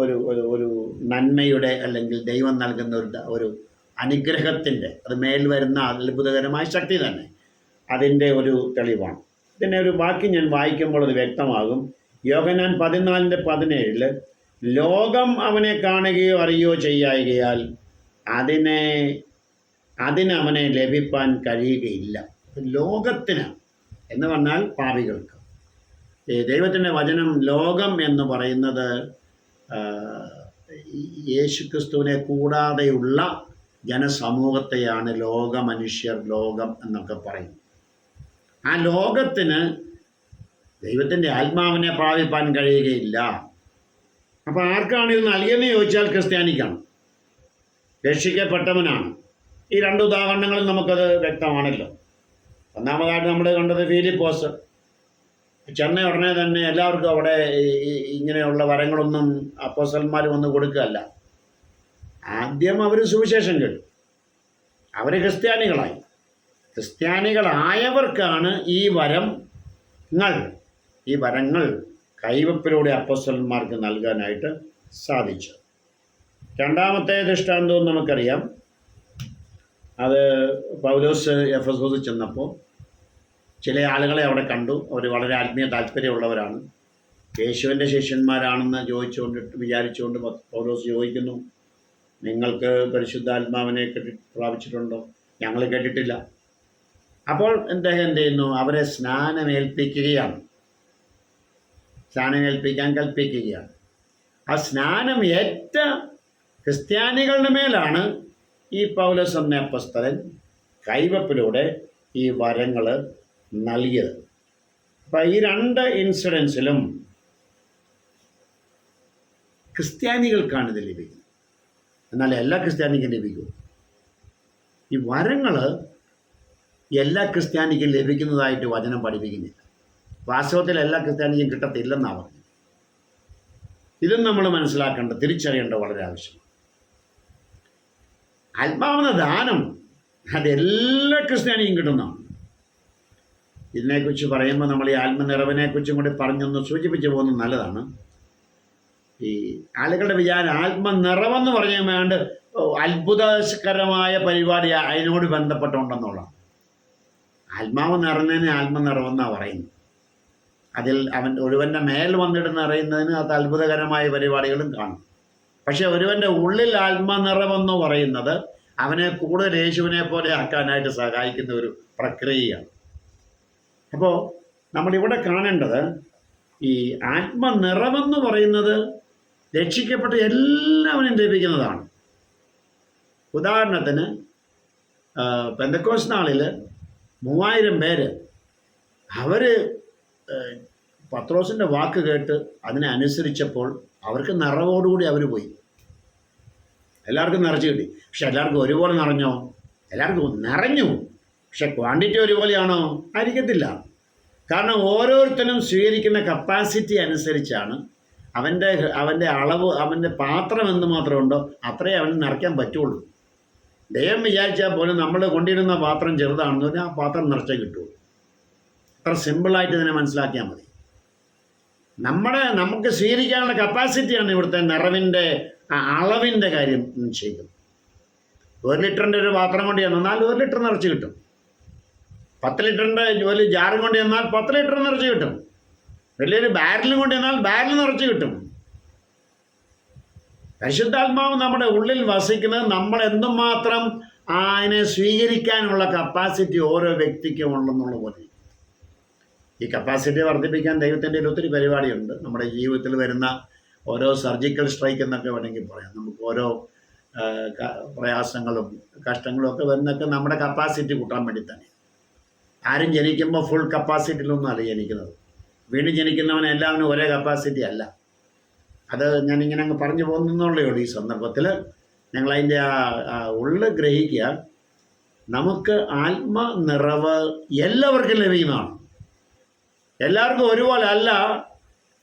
ഒരു ഒരു നന്മയുടെ, അല്ലെങ്കിൽ ദൈവം നൽകുന്ന ഒരു അനുഗ്രഹത്തിൻ്റെ, അത് മേൽ വരുന്ന അത്ഭുതകരമായ ശക്തി തന്നെ അതിൻ്റെ ഒരു തെളിവാണ്. ഇതിൻ്റെ ഒരു വാക്യം ഞാൻ വായിക്കുമ്പോൾ അത് വ്യക്തമാകും. യോഹന്നാൻ 14:17 ലോകം അവനെ കാണുകയോ അറിയുകയോ ചെയ്യായികയാൽ അതിനവനെ ലഭിപ്പാൻ കഴിയുകയില്ല. ലോകത്തിന് എന്ന് പറഞ്ഞാൽ പാപികൾക്ക്. ദൈവത്തിൻ്റെ വചനം ലോകം എന്ന് പറയുന്നത് യേശുക്രിസ്തുവിനെ കൂടാതെയുള്ള ജനസമൂഹത്തെയാണ് മനുഷ്യർ, ലോകം എന്നൊക്കെ പറയും. ആ ലോകത്തിന് ദൈവത്തിൻ്റെ ആത്മാവിനെ പ്രാപിപ്പാൻ കഴിയുകയില്ല. അപ്പോൾ ആർക്കാണ് ഇത് നൽകിയെന്ന് ചോദിച്ചാൽ ക്രിസ്ത്യാനിക്കാണ്, രക്ഷിക്കപ്പെട്ടവനാണ്. ഈ 2 ഉദാഹരണങ്ങളിൽ നമുക്കത് വ്യക്തമാണല്ലോ. ഒന്നാമതായിട്ട് നമ്മൾ കണ്ടത് ഫിലിപ്പോസ്. ചെന്ന ഉടനെ തന്നെ എല്ലാവർക്കും അവിടെ ഇങ്ങനെയുള്ള വരങ്ങളൊന്നും അപ്പോസ്തലന്മാർ വന്ന് കൊടുക്കുകയല്ല. ആദ്യം അവർ സുവിശേഷം കേട്ടു, അവർ ക്രിസ്ത്യാനികളായി. ക്രിസ്ത്യാനികളായവർക്കാണ് ഈ വരങ്ങൾ കൈവപ്പിലൂടെ അപ്പോസ്തലന്മാർക്ക് നൽകാനായിട്ട് സാധിച്ചത്. രണ്ടാമത്തെ ദൃഷ്ടാന്തവും നമുക്കറിയാം. അത് പൗലോസ് എഫെസോസിൽ ചെന്നപ്പോൾ ചില ആളുകളെ അവിടെ കണ്ടു. അവർ വളരെ ആത്മീയ താല്പര്യമുള്ളവരാണ്, യേശുവിൻ്റെ ശിഷ്യന്മാരാണെന്ന് വിചാരിച്ചുകൊണ്ട് പൗലോസ് ചോദിക്കുന്നു, നിങ്ങൾക്ക് പരിശുദ്ധാത്മാവിനെ പ്രാപിച്ചിട്ടുണ്ടോ? ഞങ്ങൾ കേട്ടിട്ടില്ല. അപ്പോൾ അദ്ദേഹം എന്ത് ചെയ്യുന്നു? അവരെ സ്നാനമേൽപ്പിക്കാൻ കൽപ്പിക്കുകയാണ്. ആ സ്നാനം ഏറ്റ ക്രിസ്ത്യാനികളുടെ മേലാണ് ഈ പൗലോസ് എന്ന അപ്പോസ്തലൻ കൈവപ്പിലൂടെ ഈ വരങ്ങൾ നൽകിയത്. അപ്പം ഈ 2 ഇൻസിഡൻസിലും ക്രിസ്ത്യാനികൾക്കാണ് ഇത് ലഭിക്കുന്നത്. എന്നാൽ എല്ലാ ക്രിസ്ത്യാനിക്കും ലഭിക്കും. ഈ വരങ്ങൾ എല്ലാ ക്രിസ്ത്യാനിക്കും ലഭിക്കുന്നതായിട്ട് വചനം പഠിപ്പിക്കുന്നില്ല. വാസ്തവത്തിൽ എല്ലാ ക്രിസ്ത്യാനിക്കും കിട്ടത്തില്ലെന്നാണ് പറഞ്ഞത്. ഇതും നമ്മൾ മനസ്സിലാക്കേണ്ട, തിരിച്ചറിയേണ്ട വളരെ ആവശ്യമാണ്. ആത്മാവിന്റെ ദാനം അതെല്ലാ ക്രിസ്ത്യാനിക്കും കിട്ടുന്നതാണ്. ഇതിനെക്കുറിച്ച് പറയുമ്പോൾ നമ്മൾ ഈ ആത്മനിറവിനെക്കുറിച്ചും കൂടി പറഞ്ഞൊന്ന് സൂചിപ്പിച്ച് പോകുന്നത് നല്ലതാണ്. ഈ ആളുകളുടെ വിചാരം ആത്മനിറവെന്ന് പറഞ്ഞാൽ വേണ്ട അത്ഭുതകരമായ പരിപാടി അതിനോട് ബന്ധപ്പെട്ടുണ്ടെന്നുള്ളതാണ്. ആത്മാവ് നിറഞ്ഞതിന് ആത്മനിറവെന്നാണ് പറയുന്നത്. അതിൽ ഒരുവൻ്റെ മേൽ വന്നിട്ട് നിറയുന്നതിന് അത് അത്ഭുതകരമായ പരിപാടികളും കാണും. പക്ഷെ ഒരുവൻ്റെ ഉള്ളിൽ ആത്മനിറവെന്ന് പറയുന്നത് അവനെ കൂടുതൽ യേശുവിനെ പോലെ ആക്കാനായിട്ട് സഹായിക്കുന്ന ഒരു പ്രക്രിയയാണ്. അപ്പോൾ നമ്മളിവിടെ കാണേണ്ടത് ഈ ആത്മനിറവെന്ന് പറയുന്നത് രക്ഷിക്കപ്പെട്ട എല്ലാവരും ലഭിക്കുന്നതാണ്. ഉദാഹരണത്തിന് പെന്തക്കോസ്ത് നാളിൽ 3000 പേര് അവർ പത്രോസിൻ്റെ വാക്ക് കേട്ട് അതിനെ അനുസരിച്ചപ്പോൾ അവർക്ക് നിറവോടുകൂടി അവർ പോയി. എല്ലാവർക്കും നിറച്ച് കിട്ടി. പക്ഷെ എല്ലാവർക്കും ഒരുപോലെ നിറഞ്ഞോ? എല്ലാവർക്കും നിറഞ്ഞു, പക്ഷെ ക്വാണ്ടിറ്റി ഒരുപോലെയാണോ? ആയിരിക്കത്തില്ല. കാരണം ഓരോരുത്തരും സ്വീകരിക്കുന്ന കപ്പാസിറ്റി അനുസരിച്ചാണ് അവൻ്റെ അളവ്, അവൻ്റെ പാത്രം എന്ത് മാത്രം ഉണ്ടോ അത്രേ അവന് നിറയ്ക്കാൻ പറ്റുള്ളൂ. ദൈവം വിചാരിച്ചാൽ പോലും നമ്മൾ കൊണ്ടിരുന്ന പാത്രം ചെറുതാണെന്ന് പറഞ്ഞാൽ ആ പാത്രം നിറച്ചേ കിട്ടുള്ളൂ. അത്ര സിമ്പിളായിട്ട് ഇതിനെ മനസ്സിലാക്കിയാൽ മതി. നമുക്ക് സ്വീകരിക്കാനുള്ള കപ്പാസിറ്റിയാണ് ഇവിടുത്തെ നിറവിൻ്റെ അളവിൻ്റെ കാര്യം ചെയ്യുന്നത്. 1 ലിറ്ററിൻ്റെ ഒരു പാത്രം കൊണ്ട് ചെന്നാൽ 1 ലിറ്റർ നിറച്ച് കിട്ടും. 10 ലിറ്ററിൻ്റെ ഒരു ജാറും കൊണ്ട് ചെന്നാൽ 10 ലിറ്റർ നിറച്ച് കിട്ടും. വലിയൊരു ബാരലും കൊണ്ട് ചെന്നാൽ ബാരൽ നിറച്ച് കിട്ടും. പരിശുദ്ധാത്മാവ് നമ്മുടെ ഉള്ളിൽ വസിക്കുന്നത് നമ്മൾ എന്തുമാത്രം അതിനെ സ്വീകരിക്കാനുള്ള കപ്പാസിറ്റി ഓരോ വ്യക്തിക്കും ഉണ്ടെന്നുള്ള പോലെ. ഈ കപ്പാസിറ്റി വർദ്ധിപ്പിക്കാൻ ദൈവത്തിൻ്റെ ഒത്തിരി പരിപാടിയുണ്ട്. നമ്മുടെ ജീവിതത്തിൽ വരുന്ന ഓരോ സർജിക്കൽ സ്ട്രൈക്ക് എന്നൊക്കെ വേണമെങ്കിൽ പറയാം. നമുക്ക് ഓരോ പ്രയാസങ്ങളും കഷ്ടങ്ങളും ഒക്കെ വരുന്നതൊക്കെ നമ്മുടെ കപ്പാസിറ്റി കൂട്ടാൻ വേണ്ടി തന്നെ. ആരും ജനിക്കുമ്പോൾ ഫുൾ കപ്പാസിറ്റിയിലൊന്നും അല്ല ജനിക്കുന്നത്. വീണ്ടും ജനിക്കുന്നവൻ എല്ലാവരും ഒരേ കപ്പാസിറ്റി അല്ല. അത് ഞാനിങ്ങനെ അങ്ങ് പറഞ്ഞു പോകുന്നുള്ളേ ഉള്ളൂ. ഈ സന്ദർഭത്തിൽ ഞങ്ങളതിൻ്റെ ഉള്ളിൽ ഗ്രഹിക്കുക, നമുക്ക് ആത്മനിറവ് എല്ലാവർക്കും ലഭിക്കുന്നതാണ്. എല്ലാവർക്കും ഒരുപോലെ അല്ല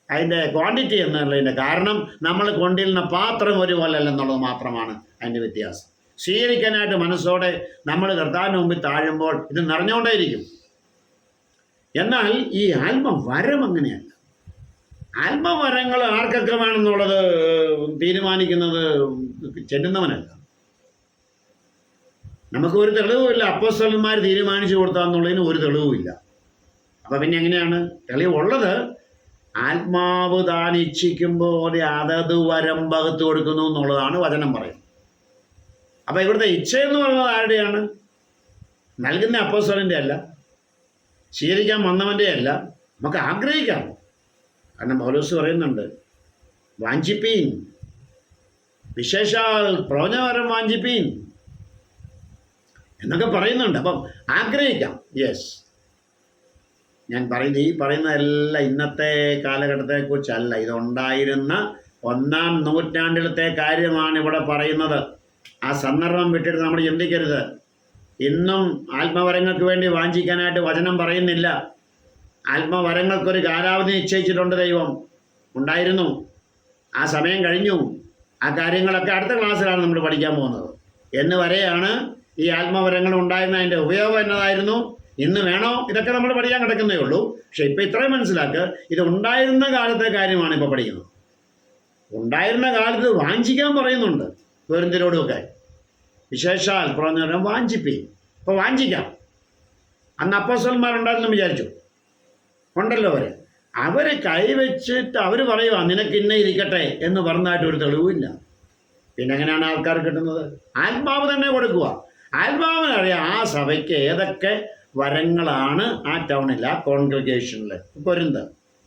അതിൻ്റെ ക്വാണ്ടിറ്റി എന്നുള്ളതിൻ്റെ കാരണം നമ്മൾ കൊണ്ടിരുന്ന പാത്രം ഒരുപോലെ അല്ലെന്നുള്ളത് മാത്രമാണ് അതിൻ്റെ വ്യത്യാസം. സ്വീകരിക്കാനായിട്ട് മനസ്സോടെ നമ്മൾ കർത്താവിന് മുമ്പിൽ താഴുമ്പോൾ ഇത് നിറഞ്ഞുകൊണ്ടേയിരിക്കും. എന്നാൽ ഈ ആത്മവരം അങ്ങനെയല്ല. ആത്മവരങ്ങൾ ആർക്കൊക്കെ വേണമെന്നുള്ളത് തീരുമാനിക്കുന്നത് ചെല്ലുന്നവനല്ല. നമുക്ക് ഒരു തെളിവുമില്ല. അപ്പോസ്തലന്മാർ തീരുമാനിച്ചു കൊടുത്താന്നുള്ളതിന് ഒരു തെളിവുമില്ല. അപ്പം പിന്നെ എങ്ങനെയാണ് തെളിവുള്ളത്? ആത്മാവ് താൻ ഇച്ഛിക്കുമ്പോൾ അതത് വരം പകുത്തു കൊടുക്കുന്നു എന്നുള്ളതാണ് വചനം പറയുന്നത്. അപ്പം ഇവിടുത്തെ ഇച്ഛ എന്ന് പറയുന്നത് ആരുടെയാണ്? നൽകുന്ന അപ്പോസ്തലൻ്റെ അല്ല, സ്വീകരിക്കാൻ വന്നവൻ്റെ അല്ല. നമുക്ക് ആഗ്രഹിക്കാം. കാരണം പൗലോസ് പറയുന്നുണ്ട്, വാഞ്ചിപ്പീൻ, വിശേഷാൽ പ്രവചനവരം വാഞ്ചിപ്പീൻ എന്നൊക്കെ പറയുന്നുണ്ട്. അപ്പം ആഗ്രഹിക്കാം. യെസ്, ഞാൻ പറയുന്നത് ഈ പറയുന്നതെല്ലാം ഇന്നത്തെ കാലഘട്ടത്തെക്കുറിച്ചല്ല. ഇതുണ്ടായിരുന്ന 1-ാം നൂറ്റാണ്ടിലത്തെ കാര്യമാണ് ഇവിടെ പറയുന്നത്. ആ സന്ദർഭം വിട്ടിട്ട് നമ്മൾ ചിന്തിക്കരുത്. ഇന്നും ആത്മവരങ്ങൾക്ക് വേണ്ടി വാഞ്ചിക്കാനായിട്ട് വചനം പറയുന്നില്ല. ആത്മവരങ്ങൾക്കൊരു കാലാവധി നിശ്ചയിച്ചിട്ടുണ്ട്. ദൈവം ഉണ്ടായിരുന്നു, ആ സമയം കഴിഞ്ഞു. ആ കാര്യങ്ങളൊക്കെ അടുത്ത ക്ലാസ്സിലാണ് നമ്മൾ പഠിക്കാൻ പോകുന്നത്. എന്ന് വരെയാണ് ഈ ആത്മവരങ്ങൾ ഉണ്ടായിരുന്ന അതിൻ്റെ ഉപയോഗം എന്നതായിരുന്നു, ഇന്ന് വേണോ, ഇതൊക്കെ നമ്മൾ പഠിക്കാൻ കിടക്കുന്നേ ഉള്ളൂ. പക്ഷെ ഇപ്പം ഇത്രയും മനസ്സിലാക്കുക, ഇത് ഉണ്ടായിരുന്ന കാലത്തെ കാര്യമാണ് ഇപ്പോൾ പഠിക്കുന്നത്. ഉണ്ടായിരുന്ന കാലത്ത് വാഞ്ചിക്കാൻ പറയുന്നുണ്ട് കൊരിന്ത്യരോടുമൊക്കെ. വിശേഷാൽ പറഞ്ഞാൽ വാഞ്ചിപ്പി. ഇപ്പോൾ വാഞ്ചിക്കാം. അന്ന് അപ്പോസ്തലന്മാരുണ്ടായിരുന്നു വിചാരിച്ചു, ഉണ്ടല്ലോ അവർ കൈവച്ചിട്ട് അവർ പറയുക നിനക്ക് ഇന്ന ഇരിക്കട്ടെ എന്ന് പറഞ്ഞതായിട്ട് ഒരു തെളിവില്ല. പിന്നെ എങ്ങനെയാണ് ആൾക്കാർ കിട്ടുന്നത്? ആത്മാവ് തന്നെ കൊടുക്കുക. ആത്മാവിനറിയാം ആ സഭയ്ക്ക് ഏതൊക്കെ വരങ്ങളാണ് ആ ടൗണിൽ, ആ കോൺഗ്രിഗേഷനിൽ, കൊരിന്ത്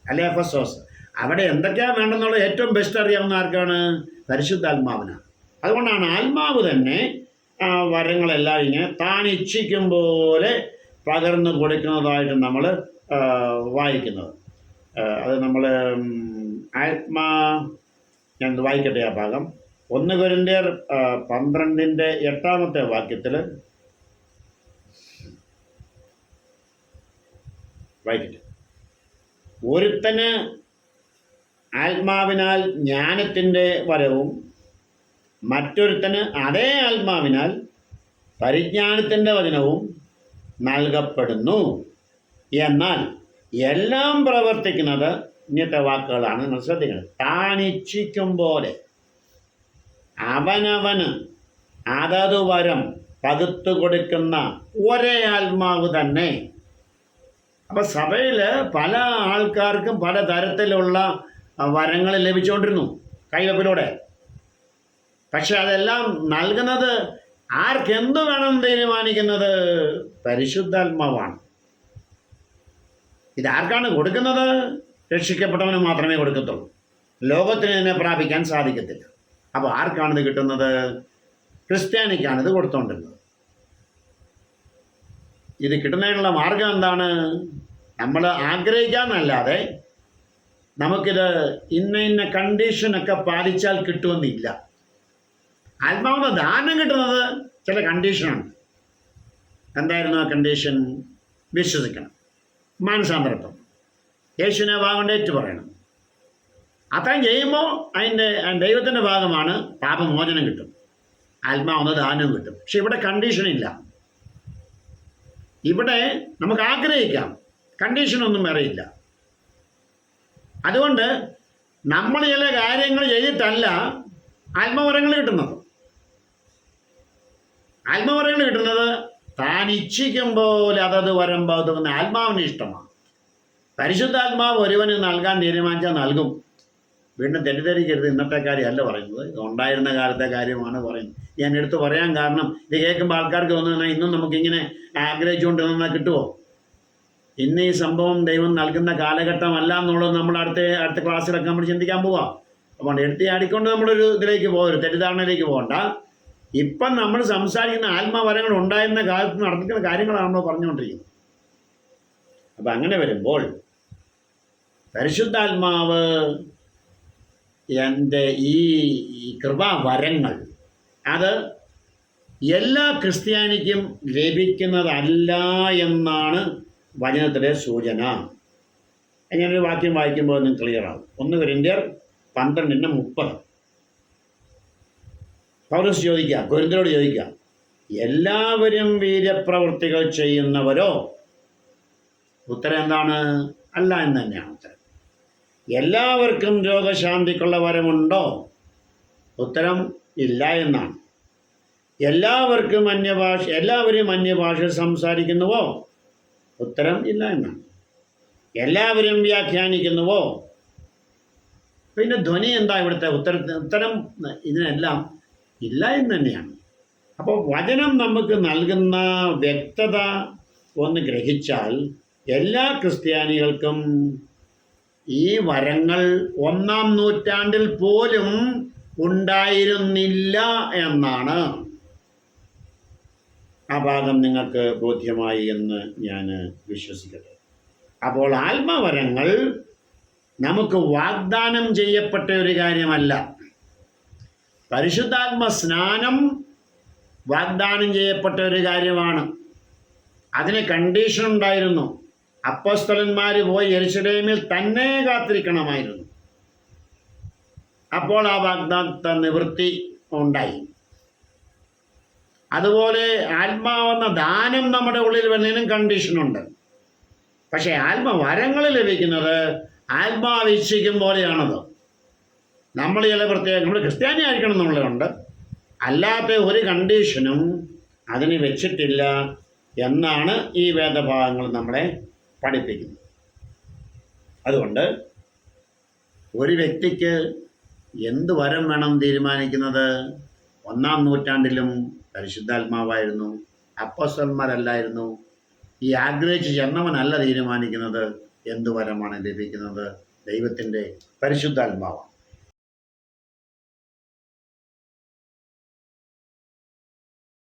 അല്ലെ എഫെസോസ്, അവിടെ എന്തൊക്കെയാണ് വേണ്ടെന്നുള്ളത് ഏറ്റവും ബെസ്റ്റ് അറിയാവുന്ന ആർക്കാണ്? പരിശുദ്ധാത്മാവിനാണ്. അതുകൊണ്ടാണ് ആത്മാവ് തന്നെ വരങ്ങളെല്ലാം ഇങ്ങനെ താൻ ഇച്ഛിക്കും പോലെ പകർന്നു കൊടുക്കുന്നതായിട്ട് നമ്മൾ വായിക്കുന്നത്. അത് നമ്മൾ ഞാൻ വായിക്കട്ടെ ആ ഭാഗം. 1 കൊരിന്ത്യർ 12:8 വാക്യത്തിൽ വായിക്കട്ടെ. ഒരുത്തന് ആത്മാവിനാൽ ജ്ഞാനത്തിൻ്റെ വരവും മറ്റൊരുത്തന് അതേ ആത്മാവിനാൽ പരിജ്ഞാനത്തിൻ്റെ വചനവും നൽകപ്പെടുന്നു. എന്നാൽ എല്ലാം പ്രവർത്തിക്കുന്നത്, ഇങ്ങനത്തെ വാക്കുകളാണ് നിങ്ങൾ ശ്രദ്ധിക്കുന്നത്, താൻ ഇച്ഛിക്കും പോലെ അവനവന് അതത് വരം പകുത്തു കൊടുക്കുന്ന ഒരേ ആത്മാവ് തന്നെ. അപ്പം സഭയിൽ പല ആൾക്കാർക്കും പല തരത്തിലുള്ള വരങ്ങൾ ലഭിച്ചുകൊണ്ടിരുന്നു കൈവപ്പിലൂടെ. പക്ഷെ അതെല്ലാം നൽകുന്നത് ആർക്കെന്ത് വേണം തീരുമാനിക്കുന്നത് പരിശുദ്ധാത്മാവാണ്. ഇതാർക്കാണ് കൊടുക്കുന്നത്? രക്ഷിക്കപ്പെട്ടവന് മാത്രമേ കൊടുക്കത്തുള്ളൂ. ലോകത്തിന് ഇതിനെ പ്രാപിക്കാൻ സാധിക്കത്തില്ല. അപ്പോൾ ആർക്കാണിത് കിട്ടുന്നത്? ക്രിസ്ത്യാനിക്കാണിത് കൊടുത്തുകൊണ്ടിരുന്നത്. ഇത് കിട്ടുന്നതിനുള്ള മാർഗം എന്താണ്? നമ്മൾ ആഗ്രഹിക്കാമെന്നല്ലാതെ നമുക്കിത് ഇന്ന കണ്ടീഷനൊക്കെ പാലിച്ചാൽ കിട്ടുമെന്നില്ല. ആത്മാവിന് ദാനം കിട്ടുന്നത് ചില കണ്ടീഷനുണ്ട്. എന്തായിരുന്നു ആ കണ്ടീഷൻ? വിശ്വസിക്കണം, മാനസാന്തരത്വം, യേശുവിനെ ഭാഗം ഏറ്റു പറയണം. അത്രയും ചെയ്യുമ്പോൾ അതിൻ്റെ ദൈവത്തിൻ്റെ ഭാഗമാണ് പാപമോചനം കിട്ടും, ആത്മാവിന് ദാനവും കിട്ടും. പക്ഷെ ഇവിടെ കണ്ടീഷനില്ല. ഇവിടെ നമുക്ക് ആഗ്രഹിക്കാം, കണ്ടീഷനൊന്നും വേറെയില്ല. അതുകൊണ്ട് നമ്മൾ ചില കാര്യങ്ങൾ ചെയ്തിട്ടല്ല ആത്മവരങ്ങൾ കിട്ടുന്നത്. ആത്മവരങ്ങൾ കിട്ടുന്നത് താൻ ഇച്ഛിക്കും പോലെ അതത് വരം പകുത്തുന്ന ആത്മാവിന് ഇഷ്ടമാണ്. പരിശുദ്ധാത്മാവ് ഒരുവന് നൽകാൻ തീരുമാനിച്ചാൽ നൽകും. വീണ്ടും തെറ്റിദ്ധരിക്കരുത്, ഇന്നത്തെ കാര്യമല്ല പറയുന്നത്, ഇത് ഉണ്ടായിരുന്ന കാലത്തെ കാര്യമാണ് പറയുന്നത്. ഞാൻ എടുത്തു പറയാൻ കാരണം ഇത് കേൾക്കുമ്പോൾ ആൾക്കാർക്ക് തോന്നുന്നത് ഇന്നും നമുക്കിങ്ങനെ ആഗ്രഹിച്ചുകൊണ്ട് നിന്നാൽ കിട്ടുമോ? ഇന്ന് ഈ സംഭവം ദൈവം നൽകുന്ന കാലഘട്ടമല്ല എന്നുള്ളത് നമ്മൾ അടുത്ത ക്ലാസ്സിലൊക്കെ നമ്മൾ ചിന്തിക്കാൻ പോവാം. അപ്പോൾ എടുത്തി ആടിക്കൊണ്ട് നമ്മളൊരു ഇതിലേക്ക് പോകരുത്, തെറ്റിദ്ധാരണയിലേക്ക് പോകണ്ട. ഇപ്പം നമ്മൾ സംസാരിക്കുന്ന ആത്മവരങ്ങൾ ഉണ്ടായിരുന്ന കാലത്ത് നടന്നിരിക്കുന്ന കാര്യങ്ങളാണ് നമ്മൾ പറഞ്ഞുകൊണ്ടിരിക്കുന്നത്. അപ്പം അങ്ങനെ വരുമ്പോൾ പരിശുദ്ധാത്മാവ് എൻ്റെ ഈ കൃപാവരങ്ങൾ അത് എല്ലാ ക്രിസ്ത്യാനിക്കും ലഭിക്കുന്നതല്ല എന്നാണ് വചനത്തിലെ സൂചന. ഞാനൊരു വാക്യം വായിക്കുമ്പോൾ ഒന്ന് ക്ലിയർ ആവും. 1 കൊരിന്ത്യർ 12:30. പൗലോസ് ചോദിക്കുക, കൊരിന്ത്യരോട് ചോദിക്കുക, എല്ലാവരും വീര്യപ്രവൃത്തികൾ ചെയ്യുന്നവരോ? ഉത്തരം എന്താണ്? അല്ല എന്ന് തന്നെയാണ് ഉത്തരം. എല്ലാവർക്കും രോഗശാന്തിക്കുള്ള വരമുണ്ടോ? ഉത്തരം ഇല്ല എന്നാണ്. എല്ലാവരും അന്യഭാഷ സംസാരിക്കുന്നുവോ? ഉത്തരം ഇല്ല എന്നാണ്. എല്ലാവരും വ്യാഖ്യാനിക്കുന്നുവോ? പിന്നെ ധ്വനി എന്താ ഇവിടുത്തെ ഉത്തരം? ഇതിനെല്ലാം ഇല്ല എന്ന് തന്നെയാണ്. അപ്പോൾ വചനം നമുക്ക് നൽകുന്ന വ്യക്തത ഒന്ന് ഗ്രഹിച്ചാൽ എല്ലാ ക്രിസ്ത്യാനികൾക്കും ഈ വരങ്ങൾ 1-ാം നൂറ്റാണ്ടിൽ പോലും ഉണ്ടായിരുന്നില്ല എന്നാണ്. ആ ഭാഗം നിങ്ങൾക്ക് ബോധ്യമായി എന്ന് ഞാൻ വിശ്വസിക്കട്ടെ. അപ്പോൾ ആത്മവരങ്ങൾ നമുക്ക് വാഗ്ദാനം ചെയ്യപ്പെട്ട ഒരു കാര്യമല്ല. പരിശുദ്ധാത്മ സ്നാനം വാഗ്ദാനം ചെയ്യപ്പെട്ട ഒരു കാര്യമാണ്. അതിന് കണ്ടീഷൻ ഉണ്ടായിരുന്നു. അപ്പോസ്തലന്മാർ പോയി യെരുശലേമിൽ തന്നെ കാത്തിരിക്കണമായിരുന്നു. അപ്പോൾ ആ വാഗ്ദാനത്തെ നിവൃത്തി ഉണ്ടായി. അതുപോലെ ആത്മാവെന്ന ദാനം നമ്മുടെ ഉള്ളിൽ വരുന്നതിനും കണ്ടീഷനുണ്ട്. പക്ഷേ ആത്മവരങ്ങൾ ലഭിക്കുന്നത് ആത്മാവിച്ഛിക്കും പോലെയാണത്. നമ്മൾ നമ്മൾ ക്രിസ്ത്യാനി ആയിരിക്കണം എന്നുള്ളതുണ്ട്, അല്ലാത്ത ഒരു കണ്ടീഷനും അതിന് വെച്ചിട്ടില്ല എന്നാണ് ഈ വേദഭാഗങ്ങൾ നമ്മളെ പഠിപ്പിക്കുന്നത്. അതുകൊണ്ട് ഒരു വ്യക്തിക്ക് എന്ത് വരം വേണം തീരുമാനിക്കുന്നത് 1-ാം നൂറ്റാണ്ടിലും പരിശുദ്ധാത്മാവായിരുന്നു, അപ്പോസ്തലന്മാരല്ലായിരുന്നു. ഈ ആഗ്രഹിച്ച് ചെന്നവനല്ല തീരുമാനിക്കുന്നത് എന്ത് വരമാണ് ലഭിക്കുന്നത്, ദൈവത്തിൻ്റെ പരിശുദ്ധാത്മാവാണ്.